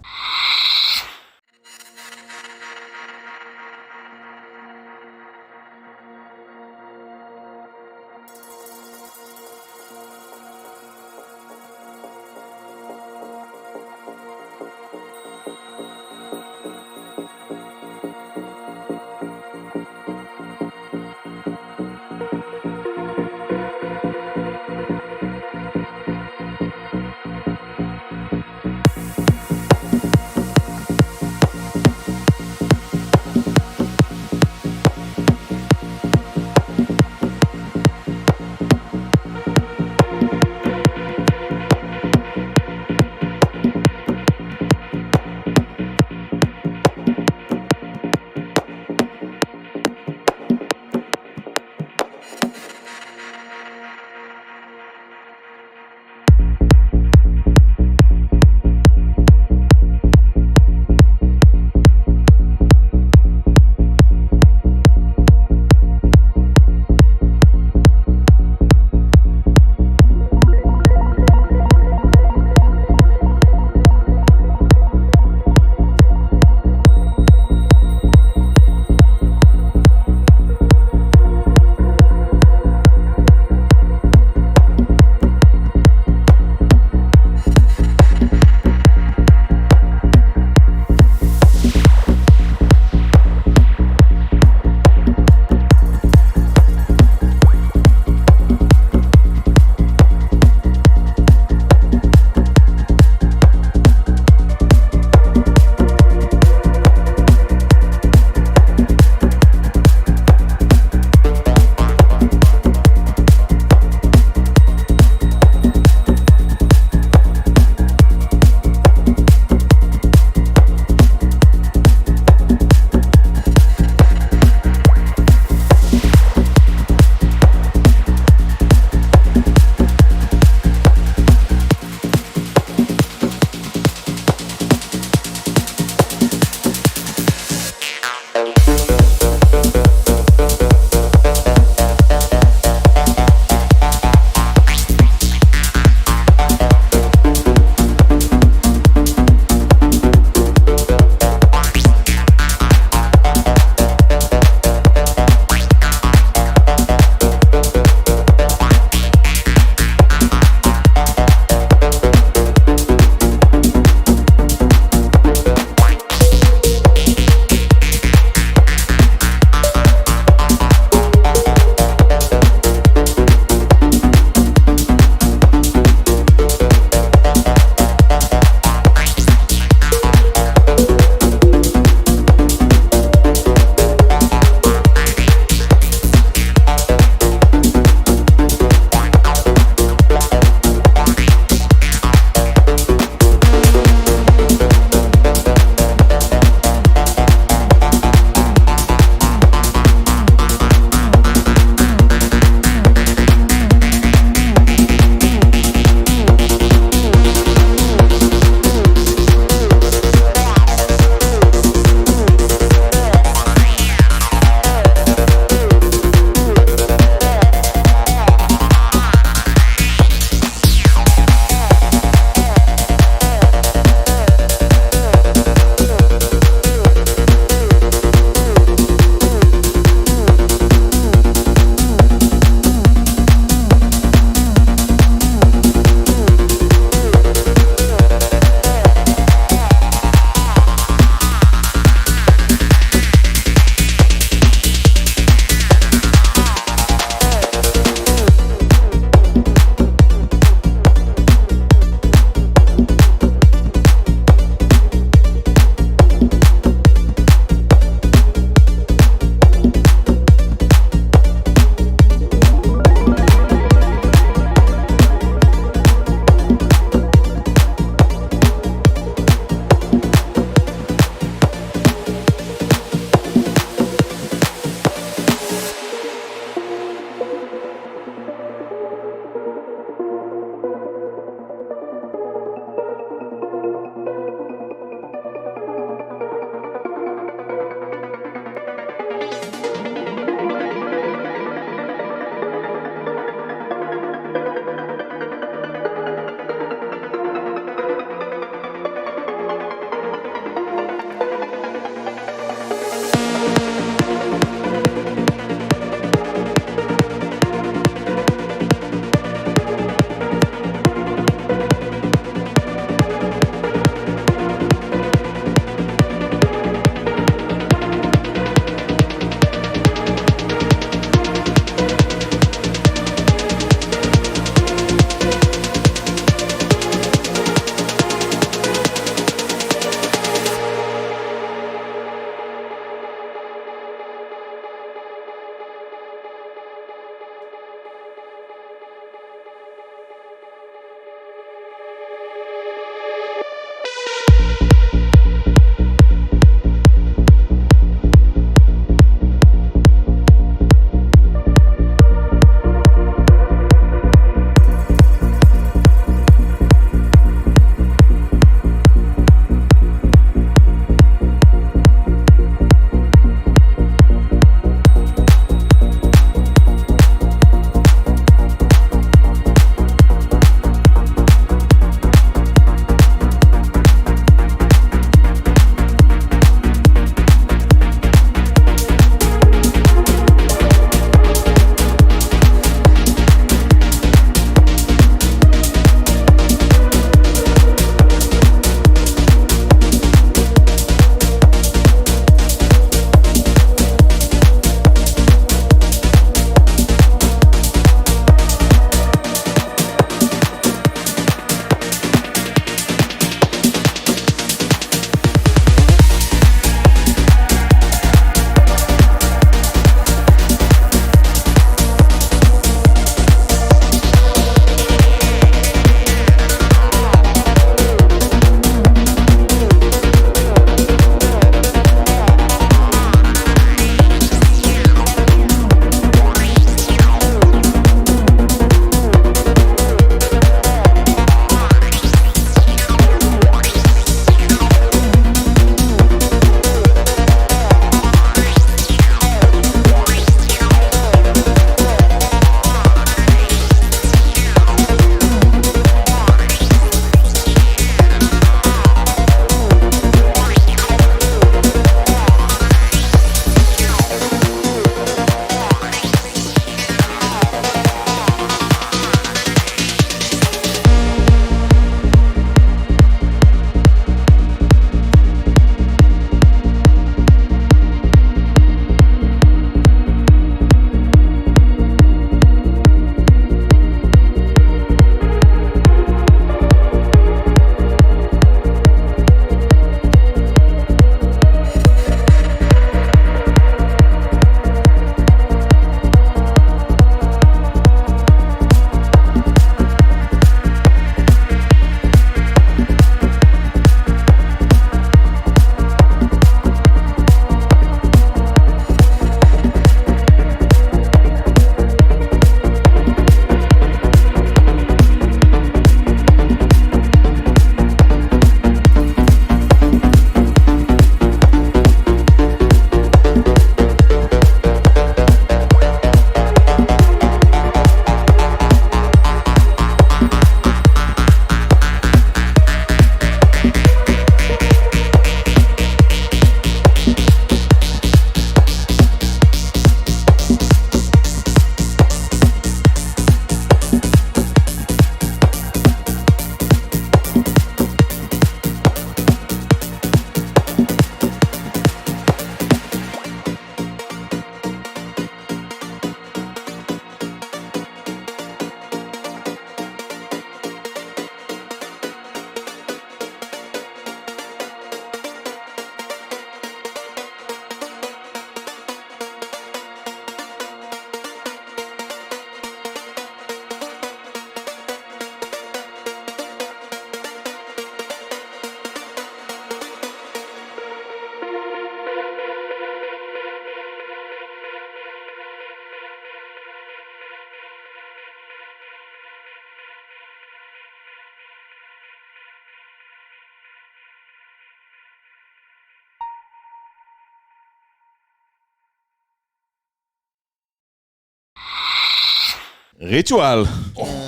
ריטואל,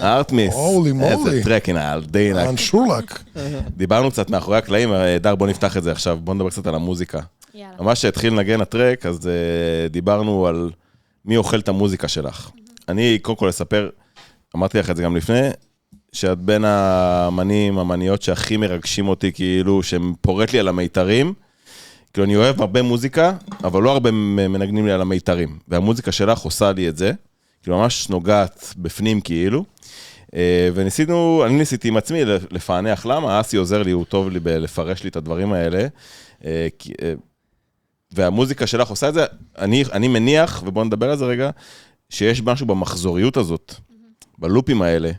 ארטמיס. הולי מולי. איזה טרקינג, דיינה. אנשולק. דיברנו קצת מאחורי הקלעים, דר בוא נפתח את זה עכשיו, בוא נדבר קצת על המוזיקה. יאללה. ממש שהתחיל לנגן הטרק, אז דיברנו על מי אוכל את המוזיקה שלך. אני קודם כל אספר, אמרתי לך את זה גם לפני, שאת בין האמנים, אמניות שהכי מרגשים אותי, כאילו, שהם פורט לי על המיתרים. כאילו, אני אוהב הרבה מוזיקה, אבל לא הרבה מנגנים לי על המיתרים. והמוזיקה שלך עושה לי את זה. כאילו, ממש נוגעת בפנים, כאילו. וניסינו, אני ניסיתי עם עצמי לפענח למה, אסי עוזר לי, הוא טוב לי לפרש לי את הדברים האלה. והמוזיקה שלך עושה את זה, אני מניח, ובואו נדבר על זה רגע, שיש משהו במחזוריות הזאת, בלופים האלה,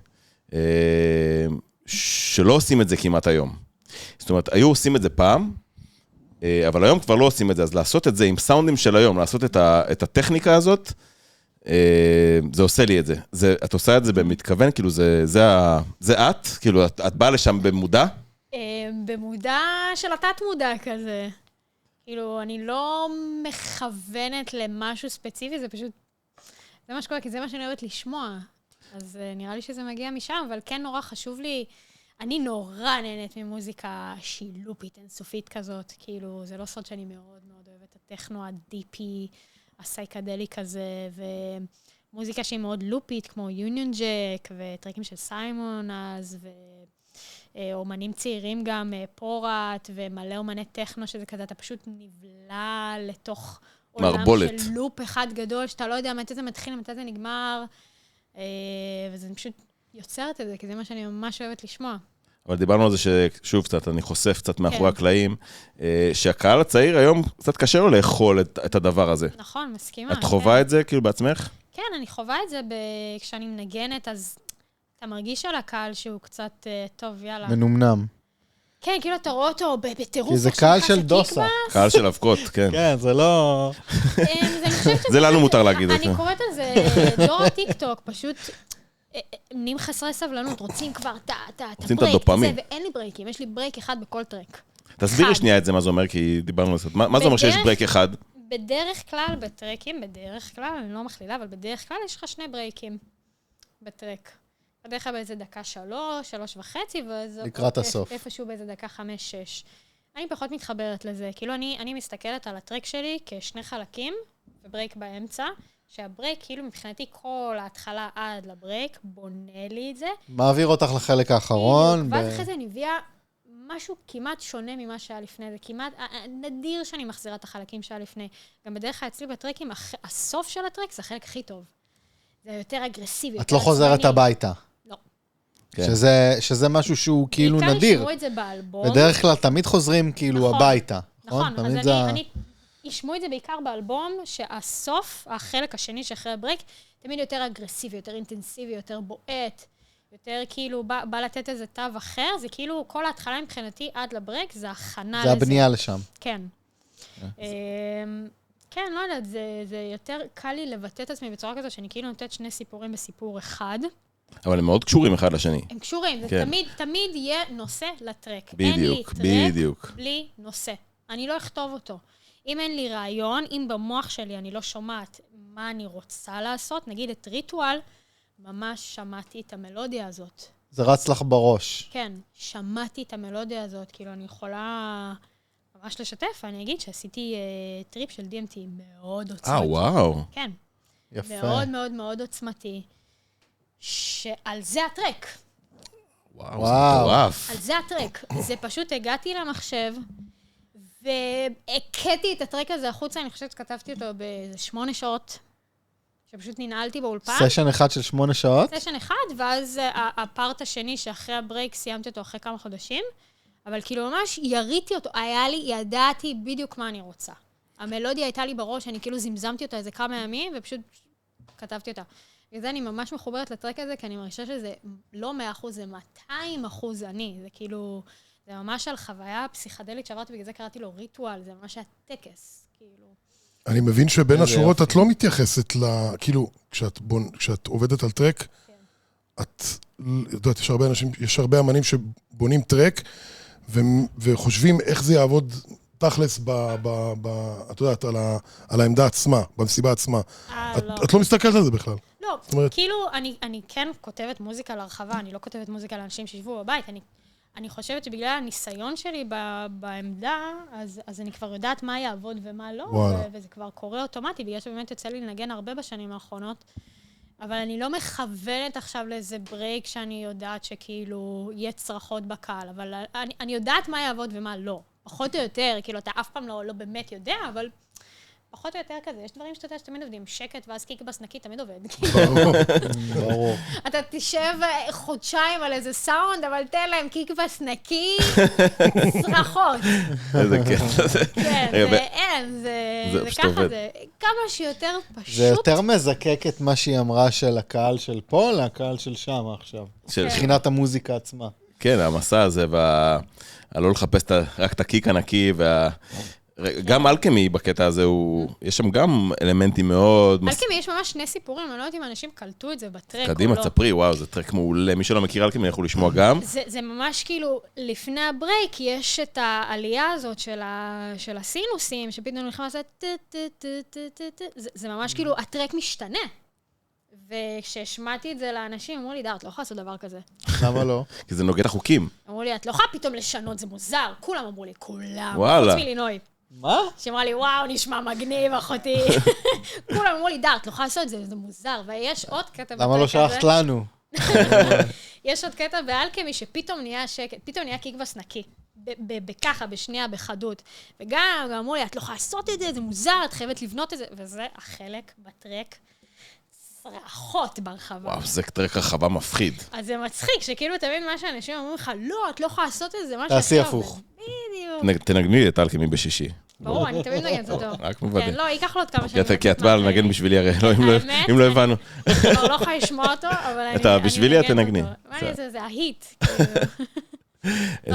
שלא עושים את זה כמעט היום. זאת אומרת, היו עושים את זה פעם, אבל היום כבר לא עושים את זה, אז לעשות את זה עם סאונדים של היום, לעשות את הטכניקה הזאת, זה עושה לי את זה. את עושה את זה במתכוון, כאילו זה את? כאילו את באה לשם במודע? במודע של התת מודע כזה. כאילו, אני לא מכוונת למשהו ספציפי, זה פשוט, זה מה שקורה, כי זה מה שאני אוהבת לשמוע. אז נראה לי שזה מגיע משם, אבל כן נורא חשוב לי, אני נורא נהנית ממוזיקה שהיא לופית, אינסופית כזאת, כאילו, זה לא סוד שאני מאוד מאוד אוהבת את הטכנו הדיפי, הסייקדלי כזה, ומוזיקה שהיא מאוד לופית, כמו יוניון ג'ק, וטרקים של סיימון אז, אומנים צעירים גם, פורט, ומלא אומני טכנו, שזה כזה, אתה פשוט נבלה לתוך עולם של לופ אחד גדול, שאתה לא יודע מתי זה מתחיל, מתי זה נגמר, וזה פשוט יוצרת את זה, כי זה מה שאני ממש אוהבת לשמוע. אבל דיברנו על זה ששוב קצת, אני חושף קצת מאחורי הקלעים, שהקהל הצעיר היום קצת קשה לו לאכול את הדבר הזה. נכון, מסכימה. את חווה את זה כאילו בעצמך? כן, אני חווה את זה כשאני מנגנת, אז אתה מרגיש על הקהל שהוא קצת טוב, יאללה. מנומנם. כן, כאילו אתה רואה אותו בטירוף. כי זה קהל של דוסה. קהל של אבקות, כן. כן, זה לא... זה לנו מותר להגיד את זה. אני קוראת על זה, דור הטיקטוק, פשוט נהיים חסרי סבלנות, רוצים כבר את הברייק הזה, ואין לי ברייקים, יש לי ברייק אחד בכל טרק. תסבירי שנייה את זה, מה זה אומר, כי דיברנו על זה. מה זה אומר שיש ברייק אחד? בדרך כלל בטרקים, בדרך כלל, אני לא מכלילה, אבל בדרך כלל יש לך 2 ברייקים בטרק. בדרך כלל באיזה דקה 3, 3.5, ואז... לקראת הסוף. איפשהו באיזה דקה 5, 6. אני פחות מתחברת לזה. כאילו, אני מסתכלת על הטרק שלי כ2 חלקים, וברייק באמצע, שהברייק, כאילו, מבחינתי, כל ההתחלה עד לברייק, בונה לי את זה. מעביר אותך לחלק האחרון. ואז אחרי זה אני מביאה משהו כמעט שונה ממה שהיה לפני. זה כמעט נדיר שאני מחזירה את החלקים שהיה לפני. גם בדרך כלל אצלי בטרקים, הסוף של הטרק זה החלק הכי טוב. זה יותר אגרסיבי. את לא חוזרת הביתה. לא. שזה משהו שהוא כאילו נדיר. בעיקר ישמעו את זה באלבום. בדרך כלל תמיד חוזרים כאילו הביתה. נכון, אז אני ישמעו את זה בעיקר באלבום, שהסוף, החלק השני שאחרי הברייק, תמיד יותר אגרסיבי, יותר אינטנסיבי, יותר בועט, יותר כאילו בא לתת איזה תו אחר, זה כאילו כל ההתחלה מבחינתי עד לברייק, זה הכנה לזה. זה הבנייה לשם. כן. כן, לא יודעת, זה יותר קל לי לבטא את עצמי בצורה כזו, שאני כאילו נותנת 2 סיפורים בסיפור אחד. אבל הם מאוד קשורים אחד לשני. הם קשורים, זה תמיד יהיה נושא לטרק. בדיוק, בדיוק. אין לי טרק בלי נושא. אני לא אכתוב אותו. אם אין לי רעיון, אם במוח שלי אני לא שומעת מה אני רוצה לעשות, נגיד את ריטואל, ממש שמעתי את המלודיה הזאת. זה רץ לך בראש. כן, שמעתי את המלודיה הזאת, כאילו אני יכולה ממש לשתף, אני אגיד שעשיתי טריפ של DMT מאוד עוצמתי. וואו. כן. יפה. מאוד מאוד מאוד עוצמתי, שעל זה הטרק. וואו, זה מטורף. על זה הטרק. זה פשוט הגעתי למחשב, והקטתי את הטרק הזה החוצה, אני חושבת שכתבתי אותו באיזה 8 שעות, שפשוט ננעלתי באולפן. סשן אחד של 8 שעות? סשן אחד, ואז הפארט השני שאחרי הברייק סיימתי אותו אחרי כמה חודשים, אבל כאילו ממש יריתי אותו, ידעתי בדיוק מה אני רוצה. המלודיה הייתה לי בראש, אני כאילו זמזמתי אותה איזה כמה ימים, ופשוט כתבתי אותה. וזה אני ממש מחוברת לטרק הזה, כי אני מרגישה שזה לא 100%, זה 200% אני. זה כאילו, זה ממש על חוויה פסיכדלית שעברתי, בגלל זה קראתי לו ריטואל, זה ממש הטקס, כאילו. אני מבין שבין השורות את לא מתייחסת כאילו, כשאת עובדת על טרק, את יודעת, יש הרבה אמנים שבונים טרק, וחושבים איך זה יעבוד תכלס, את יודעת, על העמדה עצמה, במסיבה עצמה. את לא מסתכלת על זה בכלל. לא, לא, אומרת- כאילו, אני כן כותבת מוזיקה להרחבה, אני לא כותבת מוזיקה לאנשים שישבו בבית, אני חושבת שבגלל הניסיון שלי בעמדה, אז אני כבר יודעת מה יעבוד ומה לא, וזה כבר קורה אוטומטי, בגלל שבאמת יוצא לי לנגן הרבה בשנים האחרונות, אבל אני לא מכוונת עכשיו לאיזה ברייק שאני יודעת שכאילו יהיה צרחות בקהל, אבל אני יודעת מה יעבוד ומה לא. פחות או יותר, כאילו, אתה אף פעם לא באמת יודע, אבל פחות או יותר כזה. יש דברים שאתה יודע שתמיד עובדים, שקט ואז קיקבס נקי תמיד עובד. ברור. אתה תשב חודשיים על איזה סאונד, אבל תן להם קיקבס נקי, צרחות. איזה קטע זה. כן, זה פשוט ככה עובד. זה. כמה שיותר פשוט. זה יותר מזקק את מה שהיא אמרה של הקהל של פה, לקהל של שם עכשיו. מבחינת המוזיקה עצמה. כן, המסע הזה, לא לחפש רק את הקיק הנקי, גם אלכמי בקטע הזה, יש שם גם אלמנטים מאוד... אלכמי יש ממש שני סיפורים, אני לא יודעת אם אנשים קלטו את זה בטרק או לא. קדימה, תספרי, וואו, זה טרק מעולה. מי שלא מכיר אלכמי, יכול לשמוע גם. זה ממש כאילו, לפני הברייק יש את העלייה הזאת של הסינוסים, שפתאום נכנס לעשות זה ממש כאילו, הטרק משתנה. וכשהשמעתי את זה לאנשים, אמרו לי, דר, את לא יכולה לעשות דבר כזה. למה לא? כי זה נוגד החוקים. אמרו לי, את לא יכולה פתאום לשנות, זה מוזר. כולם אמרו לי, כולם. וואלה. חוץ מלינוי. מה? שאמרה לי, וואו, נשמע מגניב, אחותי. כולם אמרו לי, דר, את לא יכולה לעשות את זה, זה מוזר. ויש עוד קטע בטרק הזה. למה לא שלחת לנו? יש עוד קטע באלכמי שפתאום נהיה שקט, פתאום נהיה קיקבס נקי. בככה, בשנייה, בחדות. וגם אמרו לי, את לא יכולה לעשות את זה, זה מוזר, את חייבת לבנות את זה. וזה החלק בטרק. צרחות ברחבה. וואו, זה טרק רחבה מפחיד. אז זה מצחיק, שכאילו תמיד מה שאנשים אומרים לך, לא, את לא יכולה לעשות את זה, משהו תעשי הפוך. בדיוק. תנגני לי את אלכמי בשישי. ברור, אני תמיד נגנת אותו. רק מוודא. כן, לא, ייקח לו עוד כמה שנים. כי את באה לנגן בשבילי הרי, אם לא הבנו. אני כבר לא יכולה לשמוע אותו, אבל אני אתה בשבילי את תנגני. מה זה ההיט.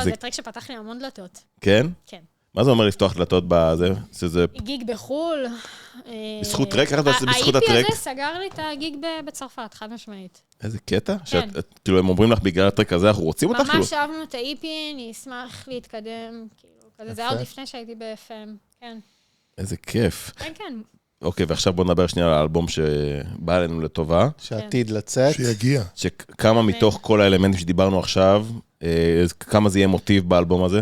זה טרק שפתח לי המון דלתות. כן? כן. מה זה אומר לפתוח דלתות בזה? שזה גיג בחול. בזכות טרק? איך אתה עושה בזכות הטרק? ה-EP הזה סגר לי את הגיג בצרפת, חד משמעית. איזה קטע? כן. כאילו הם אומרים לך בגלל הטרק הזה, אנחנו רוצים אותך? ממש אהבנו את ה-EP, אני אשמח להתקדם. זה היה עוד לפני שהייתי ב-FM, כן. איזה כיף. כן, כן. אוקיי, ועכשיו בוא נדבר שנייה על האלבום שבא אלינו לטובה. שעתיד לצאת. שיגיע. שכמה מתוך כל האלמנטים שדיברנו עכשיו, כמה זה יהיה מוטיב באלבום הזה?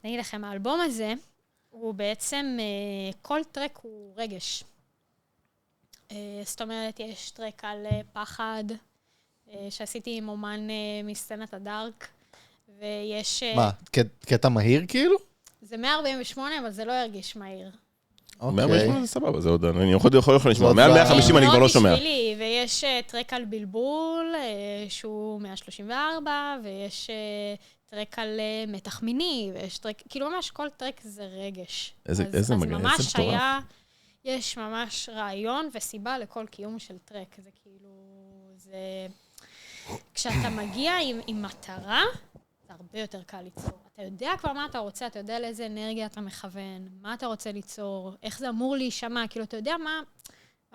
אני אגיד לכם, האלבום הזה, הוא בעצם, כל טרק הוא רגש. זאת אומרת, יש טרק על פחד, שעשיתי עם אומן מסצנת הדארק, ויש... מה, קטע מהיר כאילו? זה 148, אבל זה לא ירגיש מהיר. 148 זה סבבה, זה עוד, אני יכול לשמוע. מעל 150 אני כבר לא שומע. בשבילי, ויש טרק על בלבול, שהוא 134, ויש טרק על מתח מיני, ויש טרק, כאילו ממש כל טרק זה רגש. איזה מגניב, איזה ממש מטורף. יש ממש רעיון וסיבה לכל קיום של טרק. זה כאילו, כשאתה מגיע עם מטרה, זה הרבה יותר קל ליצור. אתה יודע כבר מה אתה רוצה, אתה יודע לאיזה אנרגיה אתה מכוון, מה אתה רוצה ליצור, איך זה אמור להישמע, כאילו, אתה יודע מה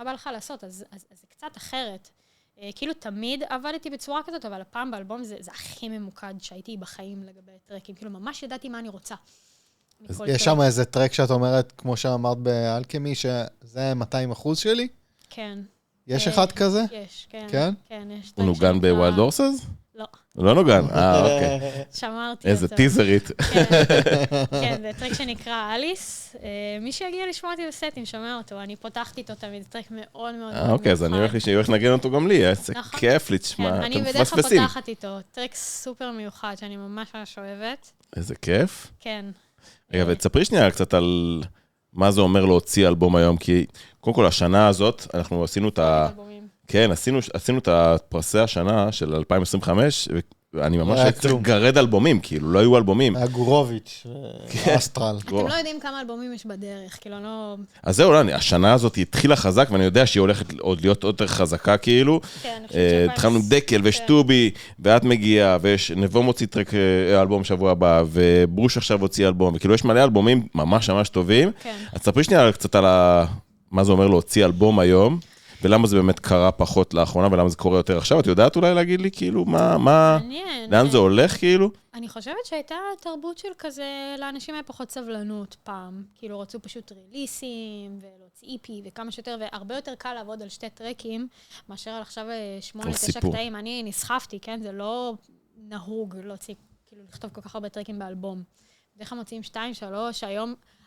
בא לך לעשות, אז זה קצת אחרת. כאילו, תמיד עבדתי בצורה כזאת, אבל הפעם באלבום זה הכי ממוקד שהייתי בחיים לגבי טרקים, כאילו, ממש ידעתי מה אני רוצה. יש שם איזה טרק שאת אומרת, כמו שאמרת באלכמי, שזה 200% שלי? כן. יש אחד כזה? יש, כן. כן? כן, יש. הוא נוגן בווילד הורסס? לא. הוא לא נוגן, אוקיי. שמרתי אותו. איזה טיזרית. כן, זה טרק שנקרא אליס. מי שיגיע לשמוע אותי בסטים, שומע אותו. אני פותחתי אותו תמיד, זה טרק מאוד מאוד מאוד אוקיי, אז אני הולך לנגן אותו גם לי, איזה כיף לשמוע, אני אתם בדרך כלל מפספסים. פותחת איתו. טרק סופר מיוחד, שאני ממש ממש אוהבת. איזה כיף. כן. רגע, ותספרי שנייה קצת על מה זה אומר להוציא אלבום היום, כי קודם כל השנה הזאת, אנחנו עשינו את ה... כן, עשינו את הפרסי השנה של 2025, ואני ממש הייתי גרד אלבומים, כאילו, לא היו אלבומים. היה גורוביץ', אסטרל. אתם לא יודעים כמה אלבומים יש בדרך, כאילו, לא... אז זהו, השנה הזאת התחילה חזק, ואני יודע שהיא הולכת עוד להיות יותר חזקה, כאילו. כן, אני חושבת התחלנו עם דקל ושטובי, ואת מגיעה, ויש נבו מוציא טרק אלבום שבוע הבא, וברוש עכשיו הוציא אלבום, וכאילו יש מלא אלבומים ממש ממש טובים. כן. אז תספרי שנייה קצת על מה זה אומר להוציא אלבום היום. ולמה זה באמת קרה פחות לאחרונה, ולמה זה קורה יותר עכשיו? את יודעת אולי להגיד לי, כאילו, מה... לאן זה הולך, כאילו? אני חושבת שהייתה תרבות של כזה, לאנשים היה פחות סבלנות פעם. כאילו, רצו פשוט ריליסים, ולהוציא איפי, וכמה שיותר, והרבה יותר קל לעבוד על 2 טרקים, מאשר על עכשיו 8-9 קטעים. אני נסחפתי, כן? זה לא נהוג להוציא, כאילו, לכתוב כל כך הרבה טרקים באלבום. בדרך כלל מוציאים 2-3,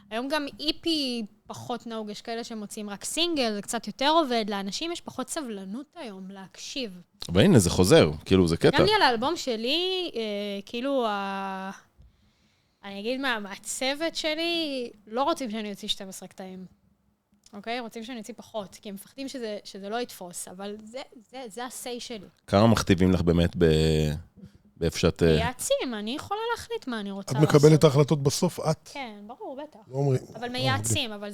היום גם איפי פחות נהוג, יש כאלה שמוצאים רק סינגל, זה קצת יותר עובד, לאנשים יש פחות סבלנות היום להקשיב. אבל הנה, זה חוזר, כאילו, זה קטע. גם לי על האלבום שלי, כאילו, אני אגיד מהצוות שלי, לא רוצים שאני אוציא 12 קטעים. אוקיי? רוצים שאני אוציא פחות, כי הם מפחדים שזה לא יתפוס, אבל זה ה-say שלי. כמה מכתיבים לך באמת באיפה שאת... מייעצים, אני יכולה להחליט מה אני רוצה את לעשות. מקבלת את ההחלטות בסוף, את. כן, ברור, בטח. לא אומרים. אבל מייעצים, אבל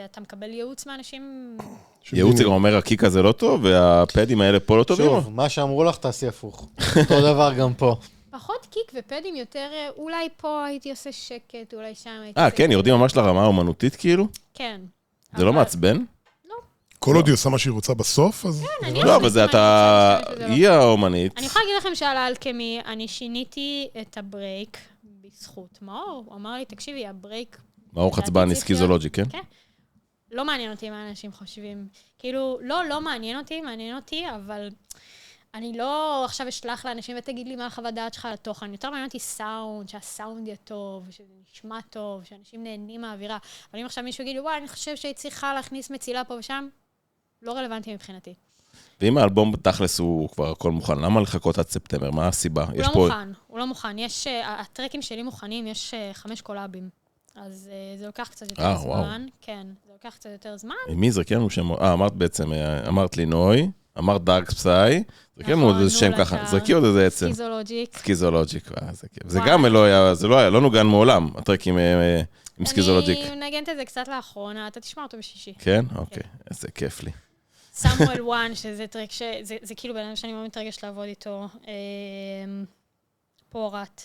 אתה מקבל ייעוץ מאנשים... ייעוץ זה גם אומר, הקיק הזה לא טוב, והפדים האלה פה לא טובים. שוב, מה שאמרו לך, תעשי הפוך. אותו דבר גם פה. פחות קיק ופדים יותר, אולי פה הייתי עושה שקט, אולי שם הייתי... כן, יורדים ממש לרמה האומנותית, כאילו? כן. זה לא מעצבן? כל עוד היא עושה מה שהיא רוצה בסוף, אז... לא, אבל זה אתה... היא האומנית. אני יכולה להגיד לכם שעל האלכמי, אני שיניתי את הברייק בזכות מאור. הוא אמר לי, תקשיבי, הברייק... מאור חצבני, סקיזולוגי, כן? כן. לא מעניין אותי מה אנשים חושבים. כאילו, לא מעניין אותי, אבל אני לא עכשיו אשלח לאנשים ותגיד לי מה החוות דעת שלך על התוכן. יותר מעניין אותי סאונד, שהסאונד יהיה טוב, שזה נשמע טוב, שאנשים נהנים מהאווירה. אבל אם עכשיו מישהו יגיד לי, וואי, אני חושב שהיא צריכה להכניס מצילה פה ושם, לא רלוונטי מבחינתי. ואם האלבום תכלס הוא כבר הכל מוכן, למה לחכות עד ספטמבר? מה הסיבה? הוא לא מוכן. הטרקים שלי מוכנים, יש 5 קולאבים. אז זה לוקח קצת יותר זמן. כן, זה לוקח קצת יותר זמן. מי זרקי לנו שם? אמרת בעצם, אמרת לי נוי, אמרת דארק פסיי, זרקי לנו עוד איזה שם ככה, זרקי עוד איזה עצם. סקיזולוג'יק. סקיזולוג'יק, זה כיף. זה גם לא נוגן מעולם, הטרקים עם סקיזולוג'יק. אני נגנת את זה קצת לאחרונה, אתה תשמע אותו בשישי. כן? אוקיי, איזה כיף לי. סמואל וואן, שזה טרק זה כאילו בן אדם שאני מאוד מתרגש לעבוד איתו. פורט,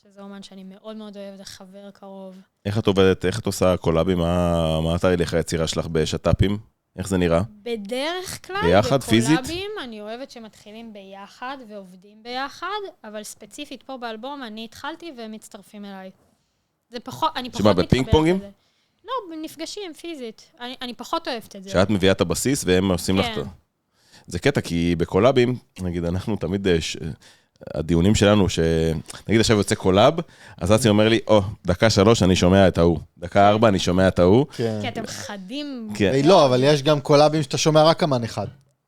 שזה אומן שאני מאוד מאוד אוהב, זה חבר קרוב. איך את עובדת, איך את עושה קולאבים? מה אתה הלך היצירה שלך בשטאפים? איך זה נראה? בדרך כלל, ביחד, פיזית? בקולאבים, אני אוהבת שמתחילים ביחד ועובדים ביחד, אבל ספציפית פה באלבום אני התחלתי והם מצטרפים אליי. זה פחות, אני פחות מתחברת לזה. בפינג פונגים? לא, נפגשים פיזית. אני פחות אוהבת את זה. שאת מביאה את הבסיס והם עושים לך... זה קטע, כי בקולאבים, נגיד, אנחנו תמיד... הדיונים שלנו, נגיד עכשיו יוצא קולאב, אז אצי אומר לי, דקה 3 אני שומע את ההוא, דקה 4 אני שומע את ההוא. כי אתם חדים. לא, אבל יש גם קולאבים שאתה שומע רק אמן אחד.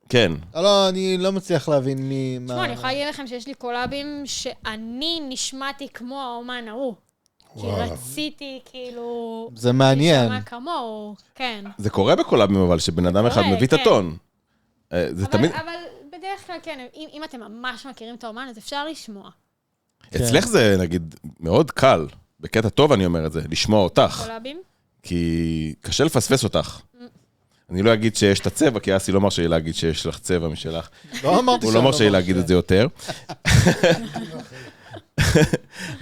כן. לא, אני לא מצליח להבין מי... תשמעו, אני יכולה להגיד לכם שיש לי קולאבים שאני נשמעתי כמו האומן ההוא. כי רציתי כאילו... זה מעניין. לשמע כמוהו, כן. זה קורה בקולאבים, אבל שבן אדם אחד מביא את הטון. זה תמיד... אבל בדרך כלל כן, אם אתם ממש מכירים את האומן, אז אפשר לשמוע. אצלך זה, נגיד, מאוד קל, בקטע טוב אני אומר את זה, לשמוע אותך. קולאבים? כי קשה לפספס אותך. אני לא אגיד שיש את הצבע, כי אסי לא אמר שלי להגיד שיש לך צבע משלך. לא אמרתי הוא לא אמר שלי להגיד את זה יותר.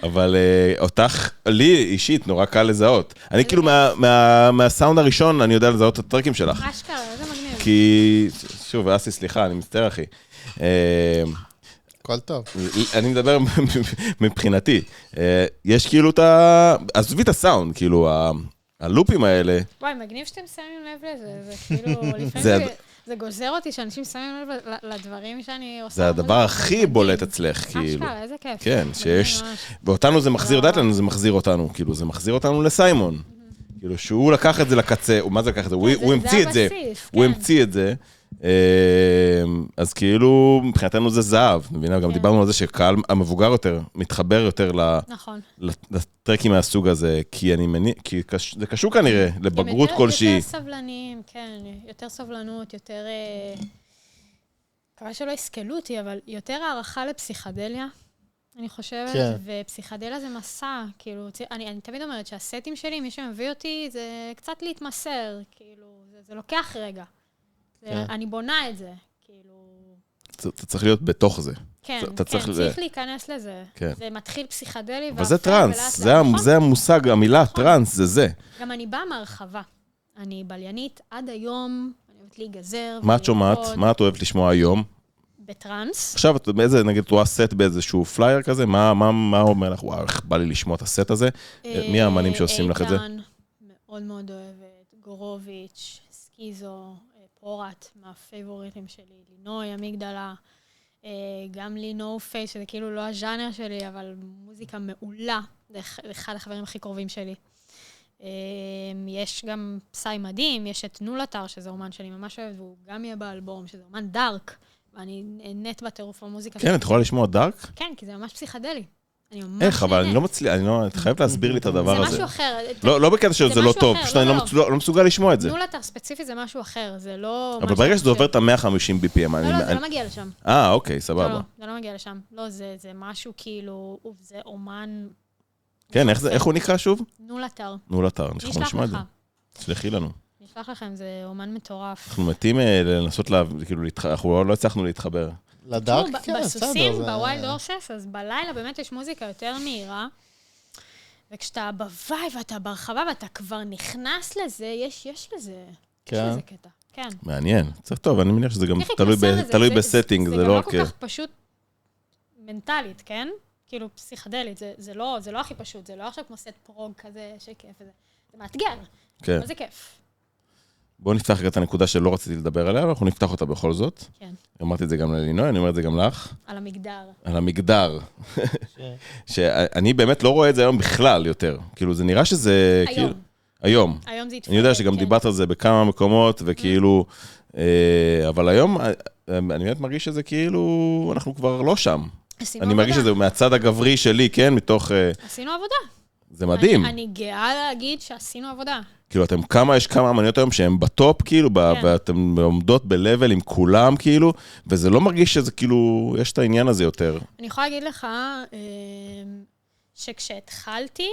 אבל אותך, לי אישית, נורא קל לזהות. אני כאילו מהסאונד הראשון, אני יודע לזהות את הטרקים שלך. אשכרה, זה מגניב. כי, שוב, אסי, סליחה, אני מצטער, אחי. הכל טוב. אני מדבר מבחינתי. יש כאילו עזבי את הסאונד, כאילו, הלופים האלה. וואי, מגניב שאתם שמים לב לזה, זה כאילו, לפעמים זה גוזר אותי שאנשים שמים לב לדברים שאני עושה. זה הדבר הכי בולט אצלך, כאילו. אשכרה, איזה כיף. כן, שיש, ואותנו זה מחזיר, יודעת לנו, זה מחזיר אותנו, כאילו, זה מחזיר אותנו לסיימון. כאילו, שהוא לקח את זה לקצה, מה זה לקח את זה? הוא המציא את זה. הוא המציא את זה. אז כאילו, מבחינתנו זה זהב. מבינה, גם דיברנו על זה שקהל המבוגר יותר, מתחבר יותר לטרקים מהסוג הזה, כי זה קשור כנראה לבגרות כלשהי. יותר סבלניים, כן, יותר סבלנות, יותר... קרה שלא הסכלו אותי, אבל יותר הערכה לפסיכדליה, אני חושבת, ופסיכדליה זה מסע, כאילו, אני תמיד אומרת שהסטים שלי, מי שמביא אותי, זה קצת להתמסר, כאילו, זה לוקח רגע. אני בונה את זה, כאילו... אתה צריך להיות בתוך זה. כן, צריך להיכנס לזה. זה מתחיל פסיכדלי. אבל זה טרנס, זה המושג, המילה טרנס, זה זה. גם אני באה מהרחבה. אני בליינית עד היום, אני אוהבת להיגזר. מה את שומעת? מה את אוהבת לשמוע היום? בטרנס. עכשיו, באיזה, נגיד, את רואה סט באיזשהו פלייר כזה, מה אומר לך? וואו, איך בא לי לשמוע את הסט הזה? מי האמנים שעושים לך את זה? איתן, מאוד מאוד אוהבת, גורוביץ', סקיזו, פורט, מהפייבוריטים שלי, לינוי, המגדלה, גם לינו פייס, שזה כאילו לא הז'אנר שלי, אבל מוזיקה מעולה, זה אחד החברים הכי קרובים שלי. יש גם פסאי מדהים, יש את נולטר, שזה אומן שאני ממש אוהבת, והוא גם יהיה באלבום, שזה אומן דארק, ואני נהנית בטירוף במוזיקה. כן, את יכולה לשמוע דארק? כן, כי זה ממש פסיכדלי. איך, אבל אני לא מצליח, את חייבת להסביר לי את הדבר הזה. זה משהו אחר. לא בקטע שזה לא טוב, פשוט אני לא מסוגל לשמוע את זה. נולטר ספציפי זה משהו אחר, זה לא... אבל ברגע שזה עובר את ה-150 BPM, לא, זה לא מגיע לשם. אוקיי, סבבה. לא, זה לא מגיע לשם. לא, זה משהו כאילו, זה אומן... כן, איך הוא נקרא שוב? נולטר. נולטר, אני חושב לשמוע את זה. תשלחי לנו. נשלח לכם, זה אומן מטורף. אנחנו מתים לנסות, כאילו, אנחנו לא הצלחנו להתחבר. לדארק, כן, בסדר. בסוסים, בוויילד אורסס, אז בלילה באמת יש מוזיקה יותר מהירה, וכשאתה בווייב ואתה ברחבה ואתה כבר נכנס לזה, יש לזה. יש לזה קטע, כן. מעניין. צריך טוב, אני מניח שזה גם תלוי בסטינג, זה לא... זה גם לא כל כך פשוט מנטלית, כן? כאילו פסיכדלית, זה לא הכי פשוט, זה לא עכשיו כמו סט פרוג כזה שכיף, זה מאתגר, אבל זה כיף. בואו נפתח את הנקודה שלא רציתי לדבר עליה, אבל אנחנו נפתח אותה בכל זאת. כן. אמרתי את זה גם ללינוי, אני אומר את זה גם לך. על המגדר. על המגדר. שאני באמת לא רואה את זה היום בכלל יותר. כאילו, זה נראה שזה... היום. היום. היום זה יתפרק. אני יודע שגם דיברת על זה בכמה מקומות, וכאילו... אבל היום, אני באמת מרגיש שזה כאילו... אנחנו כבר לא שם. אני מרגיש שזה מהצד הגברי שלי, כן? מתוך... עשינו עבודה. זה מדהים. אני גאה להגיד שעשינו עבודה. כאילו, יש כמה אמניות היום שהן בטופ, כאילו, ואתן עומדות בלבל עם כולם, כאילו, וזה לא מרגיש שזה, כאילו, יש את העניין הזה יותר. אני יכולה להגיד לך, שכשהתחלתי,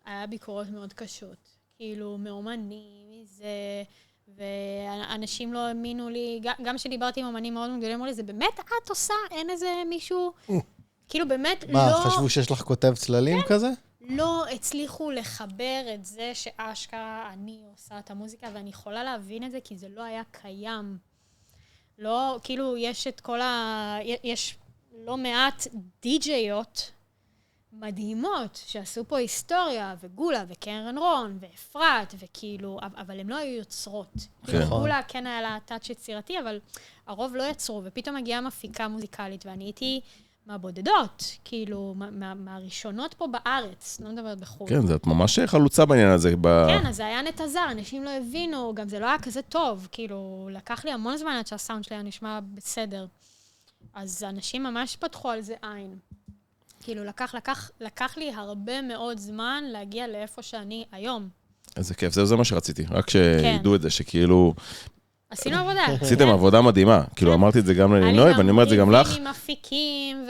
היה ביקורות מאוד קשות. כאילו, מאומנים, מזה, ואנשים לא האמינו לי, גם כשדיברתי עם אמנים מאוד גדולים, אמרו לי, זה באמת את עושה, אין איזה מישהו, כאילו, באמת לא... מה, חשבו שיש לך כותב צללים כזה? לא הצליחו לחבר את זה שאשכרה אני עושה את המוזיקה, ואני יכולה להבין את זה, כי זה לא היה קיים. לא, כאילו, יש את כל יש לא מעט די-ג'יות מדהימות, שעשו פה היסטוריה, וגולה, וקרן רון, ואפרת, וכאילו, אבל הם לא היו יוצרות. כאילו, גולה כן היה לה טאץ' יצירתי, אבל הרוב לא יצרו, ופתאום הגיעה מפיקה מוזיקלית, ואני הייתי... מהבודדות, כאילו, מהראשונות פה בארץ, לא מדברת בחו"ל. כן, זאת ממש חלוצה בעניין הזה. כן, אז זה היה נתזר, אנשים לא הבינו, גם זה לא היה כזה טוב, כאילו, לקח לי המון זמן עד שהסאונד שלי היה נשמע בסדר. אז אנשים ממש פתחו על זה עין. כאילו, לקח לי הרבה מאוד זמן להגיע לאיפה שאני היום. איזה כיף, זה מה שרציתי, רק שידעו את זה, שכאילו... עשינו עבודה. עשיתם עבודה מדהימה. כאילו, אמרתי את זה גם ללינוי, ואני אומר את זה גם לך. אני גם מפיקים,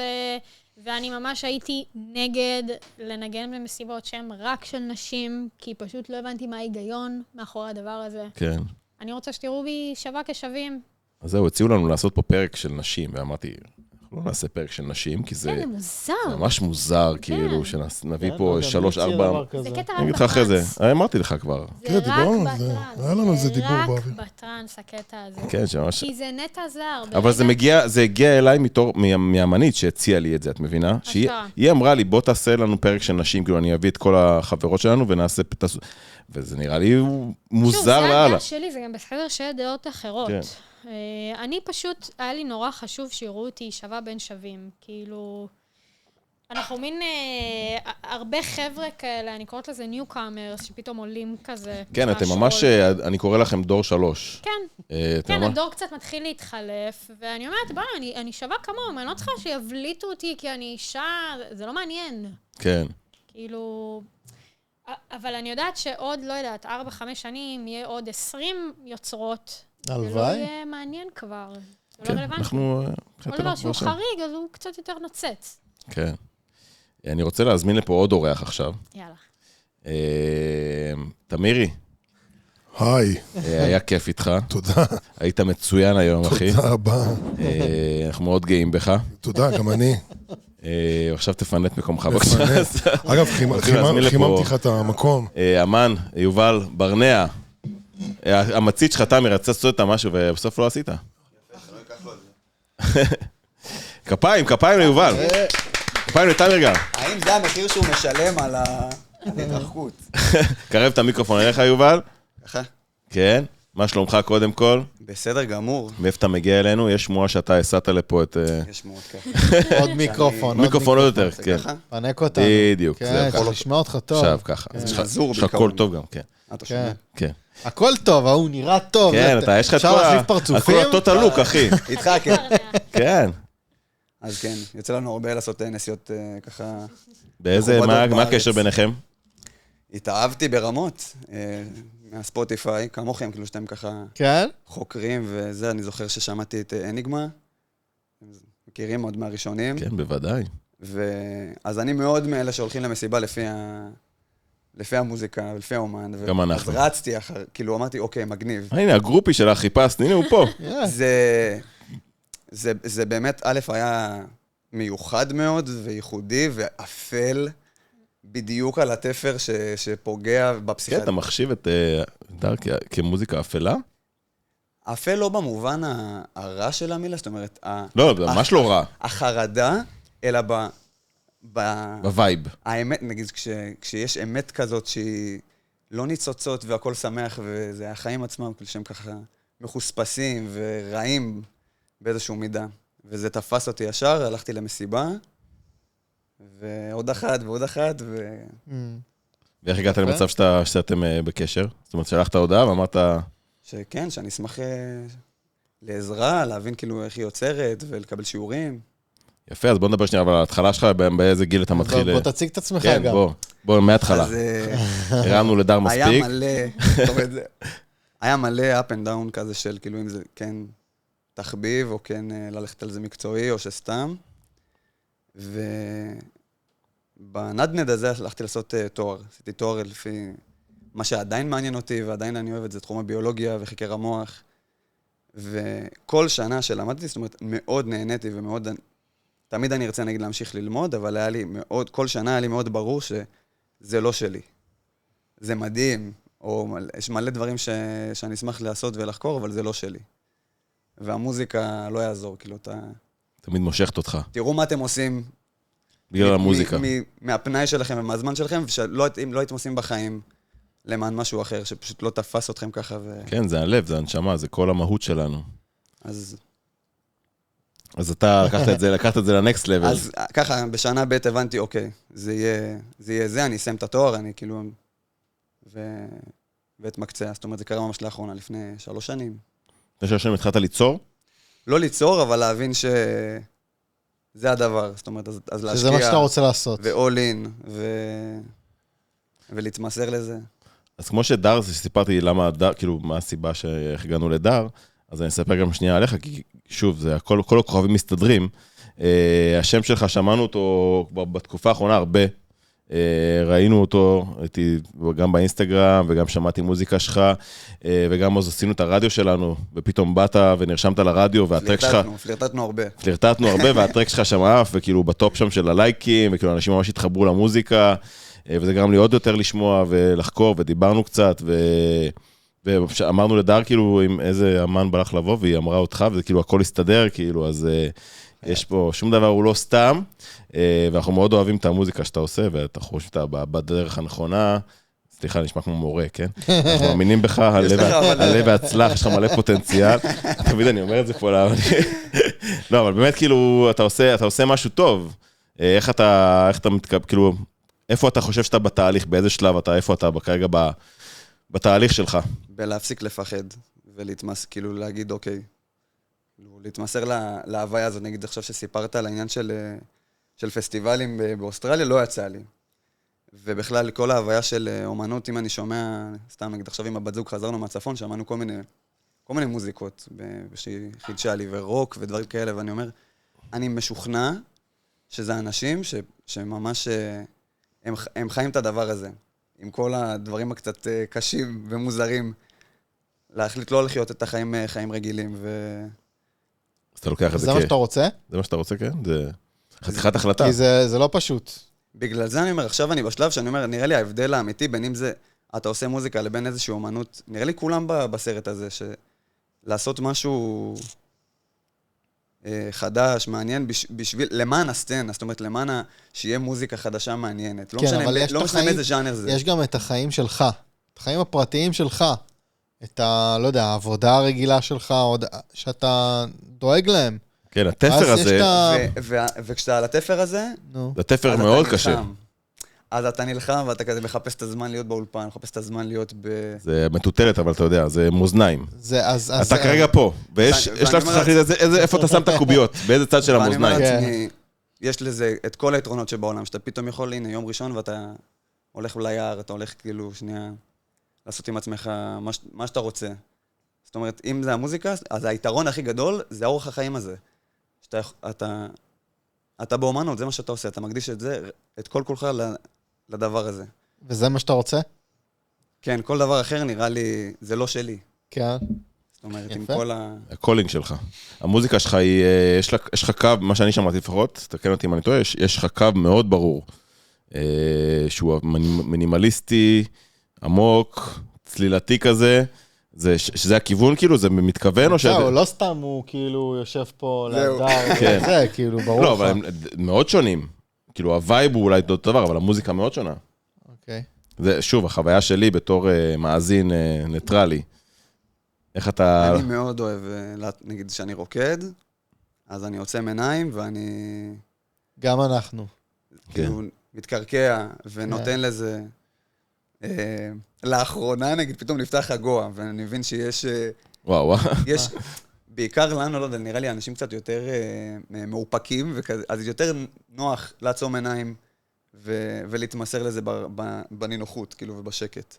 ואני ממש הייתי נגד לנגן במסיבות שהן רק של נשים, כי פשוט לא הבנתי מה ההיגיון מאחורי הדבר הזה. כן. אני רוצה שתראו בי שווה כשווים. אז זהו, הציעו לנו לעשות פה פרק של נשים, ואמרתי... לא נעשה פרק של נשים, כי זה ממש מוזר, כאילו, שנביא פה 3-4... זה קטע רק אני אגיד לך אחרי זה, אמרתי לך כבר. זה רק בטרנס, היה לנו איזה דיבור באוויר. זה רק בטרנס, הקטע הזה. כן, שממש... כי זה נטע זר. אבל זה הגיע אליי מהמנית שהציעה לי את זה, את מבינה? שהיא אמרה לי, בוא תעשה לנו פרק של נשים, כאילו אני אביא את כל החברות שלנו ונעשה... וזה נראה לי מוזר לאללה. שוב, זה הדעה שלי, זה גם בסדר שיהיה דעות אחרות. אני פשוט, היה לי נורא חשוב שיראו אותי שווה בין שווים. כאילו, אנחנו מין הרבה חבר'ה כאלה, אני קוראת לזה ניוקאמרס, שפתאום עולים כזה. כן, אתם ממש, אני קורא לכם דור 3. כן, הדור קצת מתחיל להתחלף, ואני אומרת, בוא, אני שווה כמוהם, אני לא צריכה שיבליטו אותי כי אני אישה, זה לא מעניין. כן. כאילו... אבל אני יודעת שעוד, לא יודעת, 4-5 שנים, יהיה עוד 20 יוצרות. הלוואי. זה לא יהיה מעניין כבר. זה לא רלוונטי. כל דבר שהוא חריג, אז הוא קצת יותר נוצץ. כן. אני רוצה להזמין לפה עוד אורח עכשיו. יאללה. תמירי. היי. היה כיף איתך. תודה. היית מצוין היום, אחי. תודה רבה. אנחנו מאוד גאים בך. תודה, גם אני. עכשיו תפנט מקומך בבקשה. אגב, חיממתי לך את המקום. אמן, יובל ברנע. המצית שלך, תמי, רצה לעשות איתה משהו, ובסוף לא עשית. כפיים ליובל. כפיים לתמיר גם. האם זה המחיר שהוא משלם על ההתרחקות? קרב את המיקרופון אליך, יובל. ככה? כן. מה שלומך קודם כל? בסדר גמור. מאיפה אתה מגיע אלינו? יש שמועה שאתה הסעת לפה את... יש שמועות ככה. עוד מיקרופון. מיקרופון עוד יותר, כן. ככה? אותנו. בדיוק. כן, צריך לשמוע אותך טוב. עכשיו ככה. יש לך קול טוב גם, כן. אתה שומע? כן. הכל טוב, הוא נראה טוב. כן, יש לך את אפשר להחליף פרצופים? הכל הטוטל לוק, אחי. איתך, כן. כן. אז כן, יוצא לנו הרבה לעשות נסיעות ככה... באיזה, מה הקשר ביניכם? התאהבתי ברמות מהספוטיפיי, כמוכם, כאילו שאתם ככה כן? חוקרים, וזה, אני זוכר ששמעתי את אניגמה, מכירים עוד מהראשונים. כן, בוודאי. אז אני מאוד מאלה שהולכים למסיבה לפי המוזיקה ולפי האומן. גם אנחנו. אז רצתי אחר, כאילו אמרתי, אוקיי, מגניב. הנה, הגרופי שלה חיפשת, הנה הוא פה. זה באמת, א', היה מיוחד מאוד וייחודי ואפל, בדיוק על התפר שפוגע כן, בפסיכדליה. אתה מחשיב את דר כמוזיקה אפלה? אפל לא במובן הרע של המילה, זאת אומרת... לא, זה ממש לא רע. החרדה, אלא בווייב. האמת, נגיד, כשיש אמת כזאת שהיא לא ניצוצות והכל שמח, וזה החיים עצמם, שהם ככה מחוספסים ורעים באיזשהו מידה. וזה תפס אותי ישר, הלכתי למסיבה, ועוד אחת ועוד אחת, ואיך הגעת למצב שאתם בקשר? זאת אומרת, שלחת הודעה ואמרת... שכן, שאני אשמח לעזרה, להבין כאילו איך היא יוצרת ולקבל שיעורים. יפה, אז בוא נדבר שנייה, אבל ההתחלה שלך, באיזה גיל אתה מתחיל... בוא תציג את עצמך כן, גם. בוא, מההתחלה. הרמנו לדר מספיק. היה מלא, זאת אומרת, היה מלא up and down כזה של כאילו אם זה כן תחביב, או כן ללכת על זה מקצועי, או שסתם. ובנדנד הזה הלכתי לעשות תואר. עשיתי תואר לפי מה שעדיין מעניין אותי, ועדיין אני אוהב את זה, תחום הביולוגיה וחקר המוח. וכל שנה שלמדתי, זאת אומרת, מאוד נהניתי ומאוד... תמיד אני ארצה נגיד להמשיך ללמוד, אבל היה לי מאוד, כל שנה היה לי מאוד ברור שזה לא שלי. זה מדהים, או יש מלא דברים שאני אשמח לעשות ולחקור, אבל זה לא שלי. והמוזיקה לא יעזור, כאילו, תמיד מושכת אותך. תראו מה אתם עושים. בגלל המוזיקה. מהפנאי שלכם ומהזמן שלכם, ושלא הייתם עושים בחיים למען משהו אחר, שפשוט לא תפס אתכם ככה. כן, זה הלב, זה הנשמה, זה כל המהות שלנו. אז אתה לקחת את זה לנקסט לבל. אז ככה, בשנה ב' הבנתי, אוקיי, זה יהיה זה, אני אסיים את התואר, אני כאילו... ואתמקצע, זאת אומרת, זה קרה ממש לאחרונה, לפני 3 שנים. לפני 3 שנים התחלת ליצור? לא ליצור, אבל להבין שזה הדבר, זאת אומרת, אז להשקיע... שזה מה שאתה רוצה לעשות. ו-all in, ולהתמסר לזה. אז כמו שדר, שסיפרתי למה דר, כאילו, מה הסיבה שאיך הגענו לדר, אז אני אספר גם שנייה עליך, כי שוב, זה כל הכוכבים מסתדרים. השם שלך, שמענו אותו בתקופה האחרונה הרבה. ראינו אותו, הייתי גם באינסטגרם, וגם שמעתי מוזיקה שלך, וגם אז עשינו את הרדיו שלנו, ופתאום באת ונרשמת לרדיו, והטרק שלך... פלירטטנו הרבה, והטרק שלך שם אף, וכאילו בטופ שם של הלייקים, וכאילו אנשים ממש התחברו למוזיקה, וזה גרם לי עוד יותר לשמוע ולחקור, ודיברנו קצת, ואמרנו לדר כאילו עם איזה אמן בא לך לבוא, והיא אמרה אותך, וזה כאילו הכל הסתדר, כאילו, אז יש פה, שום דבר הוא לא סתם, ואנחנו מאוד אוהבים את המוזיקה שאתה עושה, ואתה חושב שאתה בדרך הנכונה, סליחה, נשמע כמו מורה, כן? אנחנו מאמינים בך, עלה והצלח, יש לך מלא פוטנציאל, תמיד אני אומר את זה פה, לא, אבל באמת כאילו, אתה עושה משהו טוב, איך אתה כאילו, איפה אתה חושב שאתה בתהליך, באיזה שלב אתה, איפה אתה כרגע בתהליך שלך? בלהפסיק לפחד, כאילו להגיד, אוקיי, להתמסר להוויה הזאת, נגיד עכשיו שסיפרת על העניין של פסטיבלים באוסטרליה, לא יצא לי. ובכלל, כל ההוויה של אומנות, אם אני שומע, סתם נגיד עכשיו עם הבת זוג חזרנו מהצפון, שמענו כל מיני מוזיקות שהיא חידשה לי, ורוק ודברים כאלה, ואני אומר, אני משוכנע שזה אנשים שממש, הם חיים את הדבר הזה, עם כל הדברים הקצת קשים ומוזרים, להחליט לא לחיות את החיים חיים רגילים, אז אתה לוקח את זה זה מה שאתה רוצה? זה מה שאתה רוצה, כן? זה חתיכת החלטה. כי זה לא פשוט. בגלל זה אני אומר, עכשיו אני בשלב שאני אומר, נראה לי ההבדל האמיתי בין אם זה אתה עושה מוזיקה לבין איזושהי אומנות, נראה לי כולם בסרט הזה, לעשות משהו חדש, מעניין, למען הסצנה, זאת אומרת, למען שיהיה מוזיקה חדשה מעניינת. לא משנה איזה ז'אנר זה. יש גם את החיים שלך, את החיים הפרטיים שלך, את לא יודע, העבודה הרגילה שלך, שאתה דואג להם. כן, התפר הזה... וכשאתה על התפר הזה, זה תפר מאוד קשה. אז אתה נלחם ואתה כזה מחפש את הזמן להיות באולפן, מחפש את הזמן להיות זה מטוטלת, אבל אתה יודע, זה מאזניים. אתה כרגע פה, ויש לך להחליט איפה אתה שם את הקוביות, באיזה צד של המאזניים. ואני אומר לעצמי, יש לזה את כל היתרונות שבעולם, שאתה פתאום יכול, הנה, יום ראשון ואתה הולך ליער, אתה הולך כאילו שנייה לעשות עם עצמך מה שאתה רוצה. זאת אומרת, אם זה המוזיקה, אז היתרון הכי גדול זה האורח החיים הזה. אתה באומנות, זה מה שאתה עושה, אתה מקדיש את זה, את כל כולך לדבר הזה. וזה מה שאתה רוצה? כן, כל דבר אחר נראה לי, זה לא שלי. כן. זאת אומרת, עם כל הקולינג שלך. המוזיקה שלך היא, יש לך קו, מה שאני שמעתי לפחות, תקן אותי אם אני טועה, יש לך קו מאוד ברור, שהוא מינימליסטי, עמוק, צלילתי כזה, שזה הכיוון כאילו, זה מתכוון או זהו, לא סתם הוא כאילו יושב פה להדר, זה כאילו ברור. לא, אבל הם מאוד שונים. כאילו הווייב הוא אולי אותו דבר, אבל המוזיקה מאוד שונה. אוקיי. זה שוב, החוויה שלי בתור מאזין ניטרלי. איך אתה... אני מאוד אוהב, נגיד שאני רוקד, אז אני עוצם עיניים ואני... גם אנחנו. כאילו מתקרקע ונותן לזה... לאחרונה, נגיד, פתאום נפתח הגוע, ואני מבין שיש... וואו. יש, בעיקר לנו, לא יודע, נראה לי אנשים קצת יותר מאופקים, אז יותר נוח לעצום עיניים ולהתמסר לזה בנינוחות, כאילו, ובשקט.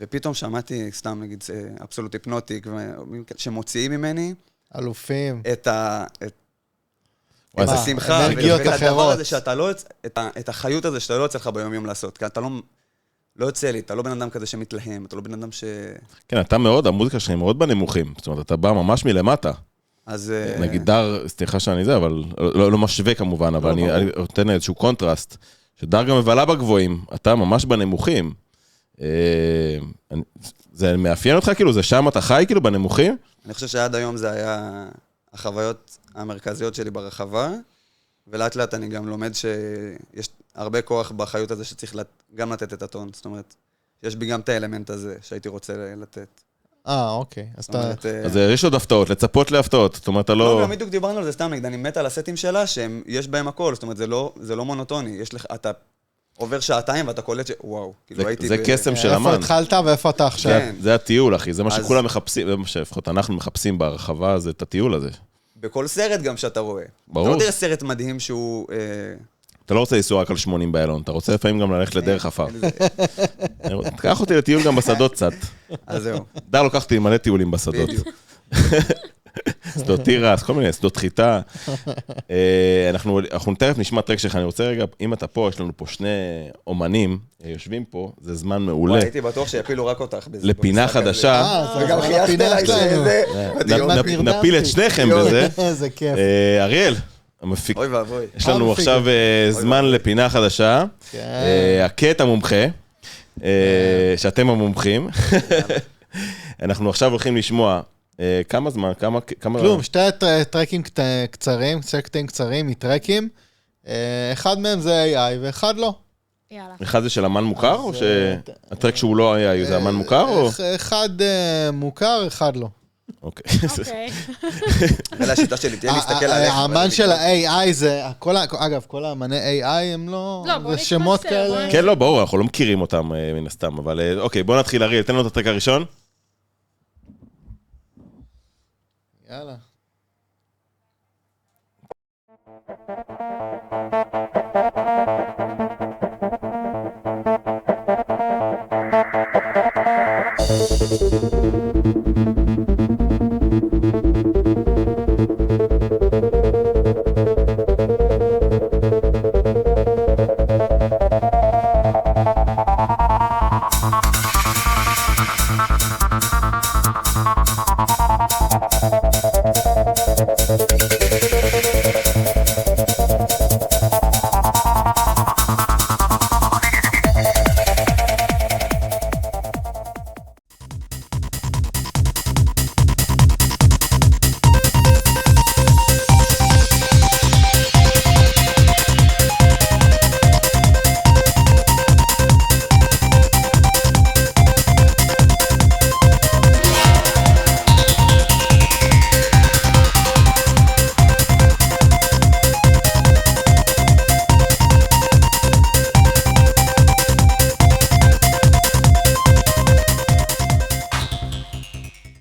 ופתאום שמעתי, סתם נגיד, אבסולוט היפנוטיק, שמוציאים ממני... אלופים. את השמחה, אנרגיות אחרות. והדבר הזה שאתה לא... את החיות הזה שאתה לא יוצא לך ביום יום לעשות, כי אתה לא יוצא לי, אתה לא בן אדם כזה שמתלהם, אתה לא בן אדם ש... כן, אתה מאוד, המוזיקה שלך היא מאוד בנמוכים, זאת אומרת, אתה בא ממש מלמטה. אז... נגיד דר, סליחה שאני זה, אבל לא משווה כמובן, אבל אני נותן איזשהו קונטרסט, שדר גם מבלה בגבוהים, אתה ממש בנמוכים. זה מאפיין אותך כאילו, זה שם אתה חי כאילו בנמוכים? אני חושב שעד היום זה היה החוויות המרכזיות שלי ברחבה, ולאט לאט אני גם לומד שיש הרבה כוח בחיות הזה שצריך גם לתת את הטון, זאת אומרת, יש בי גם את האלמנט הזה שהייתי רוצה לתת. אוקיי. אז יש עוד הפתעות, לצפות להפתעות, זאת אומרת, אתה לא... לא, גם בדיוק דיברנו על זה סתם, נגד, אני מת על הסטים שלה, שיש בהם הכל, זאת אומרת, זה לא מונוטוני, יש לך, אתה עובר שעתיים ואתה קולט וואו, כאילו הייתי... זה קסם של אמן. איפה התחלת ואיפה אתה עכשיו? זה הטיול, אחי, זה מה שכולם מחפשים, לפחות אנחנו מחפשים ברחבה, זה את הטיול הזה. בכל סרט גם שאתה רואה. ברור. אתה לא תראה סרט מדהים שהוא... אתה לא רוצה לנסוע רק על 80 באלון, אתה רוצה לפעמים גם ללכת לדרך עפר. תקח אותי לטיול גם בשדות קצת. אז זהו. דר לוקח אותי מלא טיולים בשדות. שדות תירס, כל מיני, שדות חיטה. אנחנו תכף נשמע טרק שלך, אני רוצה רגע, אם אתה פה, יש לנו פה שני אומנים, יושבים פה, זה זמן מעולה. הייתי בטוח שיפילו רק אותך. לפינה חדשה. וגם חייכת אליי שזה... נפיל את שניכם בזה. איזה כיף. אריאל. אוי ואבוי. יש לנו עכשיו זמן לפינה חדשה. הקט המומחה, שאתם המומחים. אנחנו עכשיו הולכים לשמוע כמה זמן, כמה... כלום, שתי טרקים קצרים, שתי קטעים קצרים מטרקים. אחד מהם זה AI ואחד לא. יאללה. אחד זה של אמן מוכר, או שהטרק שהוא לא AI זה אמן מוכר, או... אחד מוכר, אחד לא. אוקיי. זה השיטה שלי, תהיה להסתכל עליך. האמן של ה-AI זה, אגב, כל האמני AI הם לא... זה שמות כאלה. כן, לא, ברור, אנחנו לא מכירים אותם מן הסתם, אבל אוקיי, בוא נתחיל, אריאל, תן לנו את הטרק הראשון. יאללה.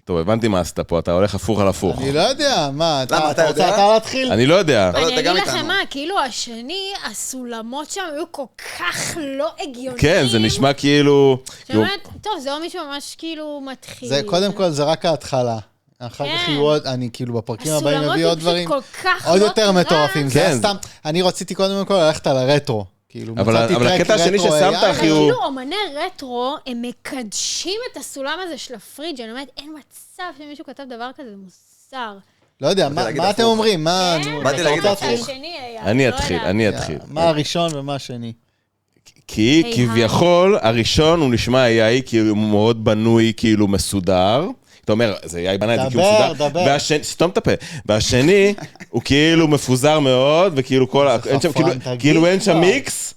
טוב, הבנתי מה עשית פה, אתה הולך הפוך על הפוך. אני לא יודע, מה, למה, אתה יודע? אתה להתחיל? אני לא יודע. אבל אני אתה אגיד גם לכם איתנו. מה, כאילו השני, הסולמות שם היו כל כך לא הגיוניים. כן, זה נשמע כאילו... שאומרת, טוב, זה או מישהו ממש כאילו מתחיל. זה, קודם כל, זה רק ההתחלה. אחר כך יהיו עוד, אני כאילו בפרקים הבאים מביא עוד דברים, הסולמות הוא פשוט כל כך עוד לא יותר טראק. מטורפים. זה כן. סתם, אני רציתי קודם כל ללכת על הרטרו. כאילו, אבל מצאתי אבל טרק הקטע השני רטרו ששמת, AI. אחי, הוא... כאילו אומני רטרו, הם מקדשים את הסולם הזה של הפריג', אני אומרת, אין מצב שמישהו כתב דבר כזה, זה מוסר. לא יודע, להגיד מה אתם הפוך. אומרים? מה... כן, באתי להגיד אתה רוצה הפוך. שהשני היה, אני לא אתחיל, יודעת. אני אתחיל. מה הראשון ומה השני? כי AI. כביכול, הראשון הוא נשמע AI, כי הוא מאוד בנוי, כאילו מסודר. אתה אומר, זה AI בנה את זה כי הוא מסודר. דבר. סתום את הפה. והשני, הוא כאילו מפוזר מאוד, וכאילו כל... אין שם, חפרן, תגיד כאילו אין שם כבר. מיקס.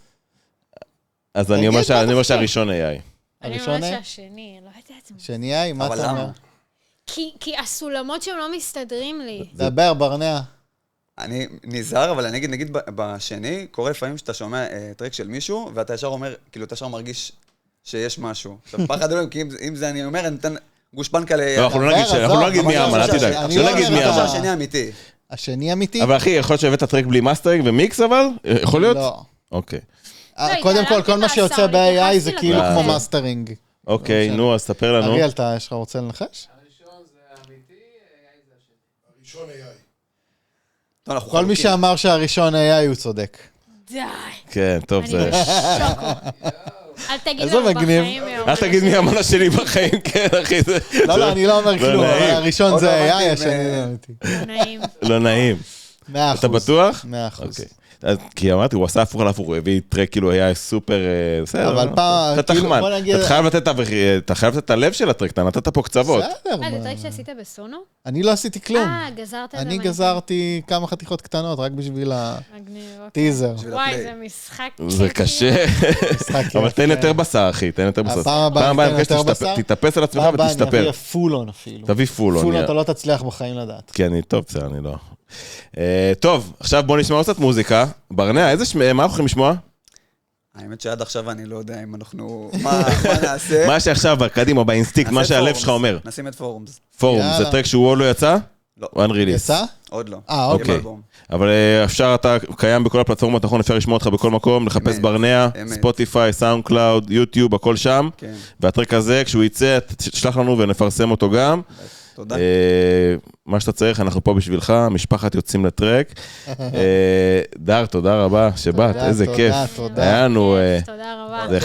אז אני אומר שהראשון AI. אני הראשון אומרת היה? שהשני, לא יודעת. זה שני AI, מה אבל אתה אומר? למה? כי הסולמות שם לא מסתדרים לי. דבר, ברנע. אני נזהר, אבל אני אגיד, נגיד בשני, קורה לפעמים שאתה שומע טרק של מישהו, ואתה ישר אומר, כאילו, אתה ישר מרגיש שיש משהו. עכשיו, פחד אלוהים, כי אם זה אני אומר, אני אתן גושפנקה ל... לא, אנחנו לא נגיד מי האמן, אל תדאג. אני לא לא נגיד אומר מי לך. האמן. השני אמיתי. השני אמיתי? אבל אחי, יכול להיות שהבאת טרק בלי מאסטרינג ומיקס אבל? יכול להיות? לא. אוקיי. קודם כל, כל מה התעלמתי שיוצא מהשר, ב-AI זה התייחסתי כאילו לזה. כמו מאסטרינג. אוקיי, משנה. נו, אז ספר לנו. אריאל, יש לך רוצה לנחש? הראשון AI. לא, אנחנו כל מי חלוקים. שאמר שהראשון AI הוא צודק. די. כן, טוב, אני זה... בשוקו. אל תגיד איזה לנו מגניב. בחיים מי אל אומר תגיד מי האמן השני בחיים, כן, אחי, זה... לא, אני לא אומר כלום, אבל נעים. הראשון עוד זה לא AI, אמרתי, השני זה אמיתי. לא נעים. לא נעים. 100%. אתה בטוח? 100%. אוקיי. אז, כי אמרתי, הוא עשה הפוך על הפוך, הוא הביא טרק כאילו היה סופר... בסדר. אבל פעם, אתה כאילו, תחמן. בוא נגיד- אתה חייב לתת את הלב של הטרק, אתה נתת פה קצוות. בסדר. זה מה- טרק שעשית בסונו? אני לא עשיתי כלום. גזרת את זה. אני מהעיתון. גזרתי כמה חתיכות קטנות, רק בשביל מגניב, אוקיי. הטיזר. בשביל וואי, הפליי. זה משחק... זה כיפי. קשה. משחק אבל כיף, תן כן. יותר בשר, אחי, תן יותר בשר. הפעם הבאה פעם ניתן אני מבקש יותר בשר? תתאפס על עצמך פעם הבאה אני ותשתפר. אביא פולון אפילו. תביא פולון. פולון אתה לא תצליח בחיים לדעת. כן, אני טוב, בסדר, אני לא. טוב, עכשיו בוא נשמע עוד קצת מוזיקה. ברנע, מה אנחנו יכולים לשמוע? האמת שעד עכשיו אני לא יודע אם אנחנו... מה נעשה? מה שעכשיו, קדימה, באינסטינקט, מה נעשה שהלב פורומס. שלך אומר. נשים את פורומס. פורום, יאללה. זה טרק שהוא עוד לא יצא? לא. או אין ריליס? יצא? עוד לא. אוקיי. יהיה באלבום. אבל אפשר, אתה קיים בכל הפלטפורמות, נכון? אפשר לשמוע אותך בכל מקום, לחפש אמת, ברנע, אמת. ספוטיפיי, סאונד קלאוד, יוטיוב, הכל שם. כן. והטרק הזה, כשהוא יצא, תשלח לנו ונפרסם אותו גם. תודה. מה שאתה צריך, אנחנו פה בשבילך, משפחת יוצאים לטרק. דר, תודה רבה שבאת, תודה, איזה תודה, כיף. תודה. היה לנו, תודה רבה. זה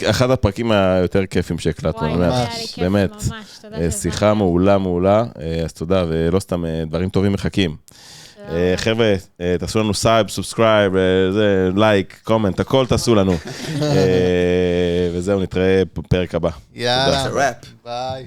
אחד הפרקים היותר כיפים שהקלטנו, וואי, באמת, היה לי כיף באמת. ממש, תודה שהזמנתם. שיחה מעולה, אז תודה, ולא סתם דברים טובים מחכים. חבר'ה, תעשו לנו סאבסקרייב, לייק, קומנט, הכל תעשו לנו. וזהו, נתראה בפרק הבא. יאללה. ראפ. ביי.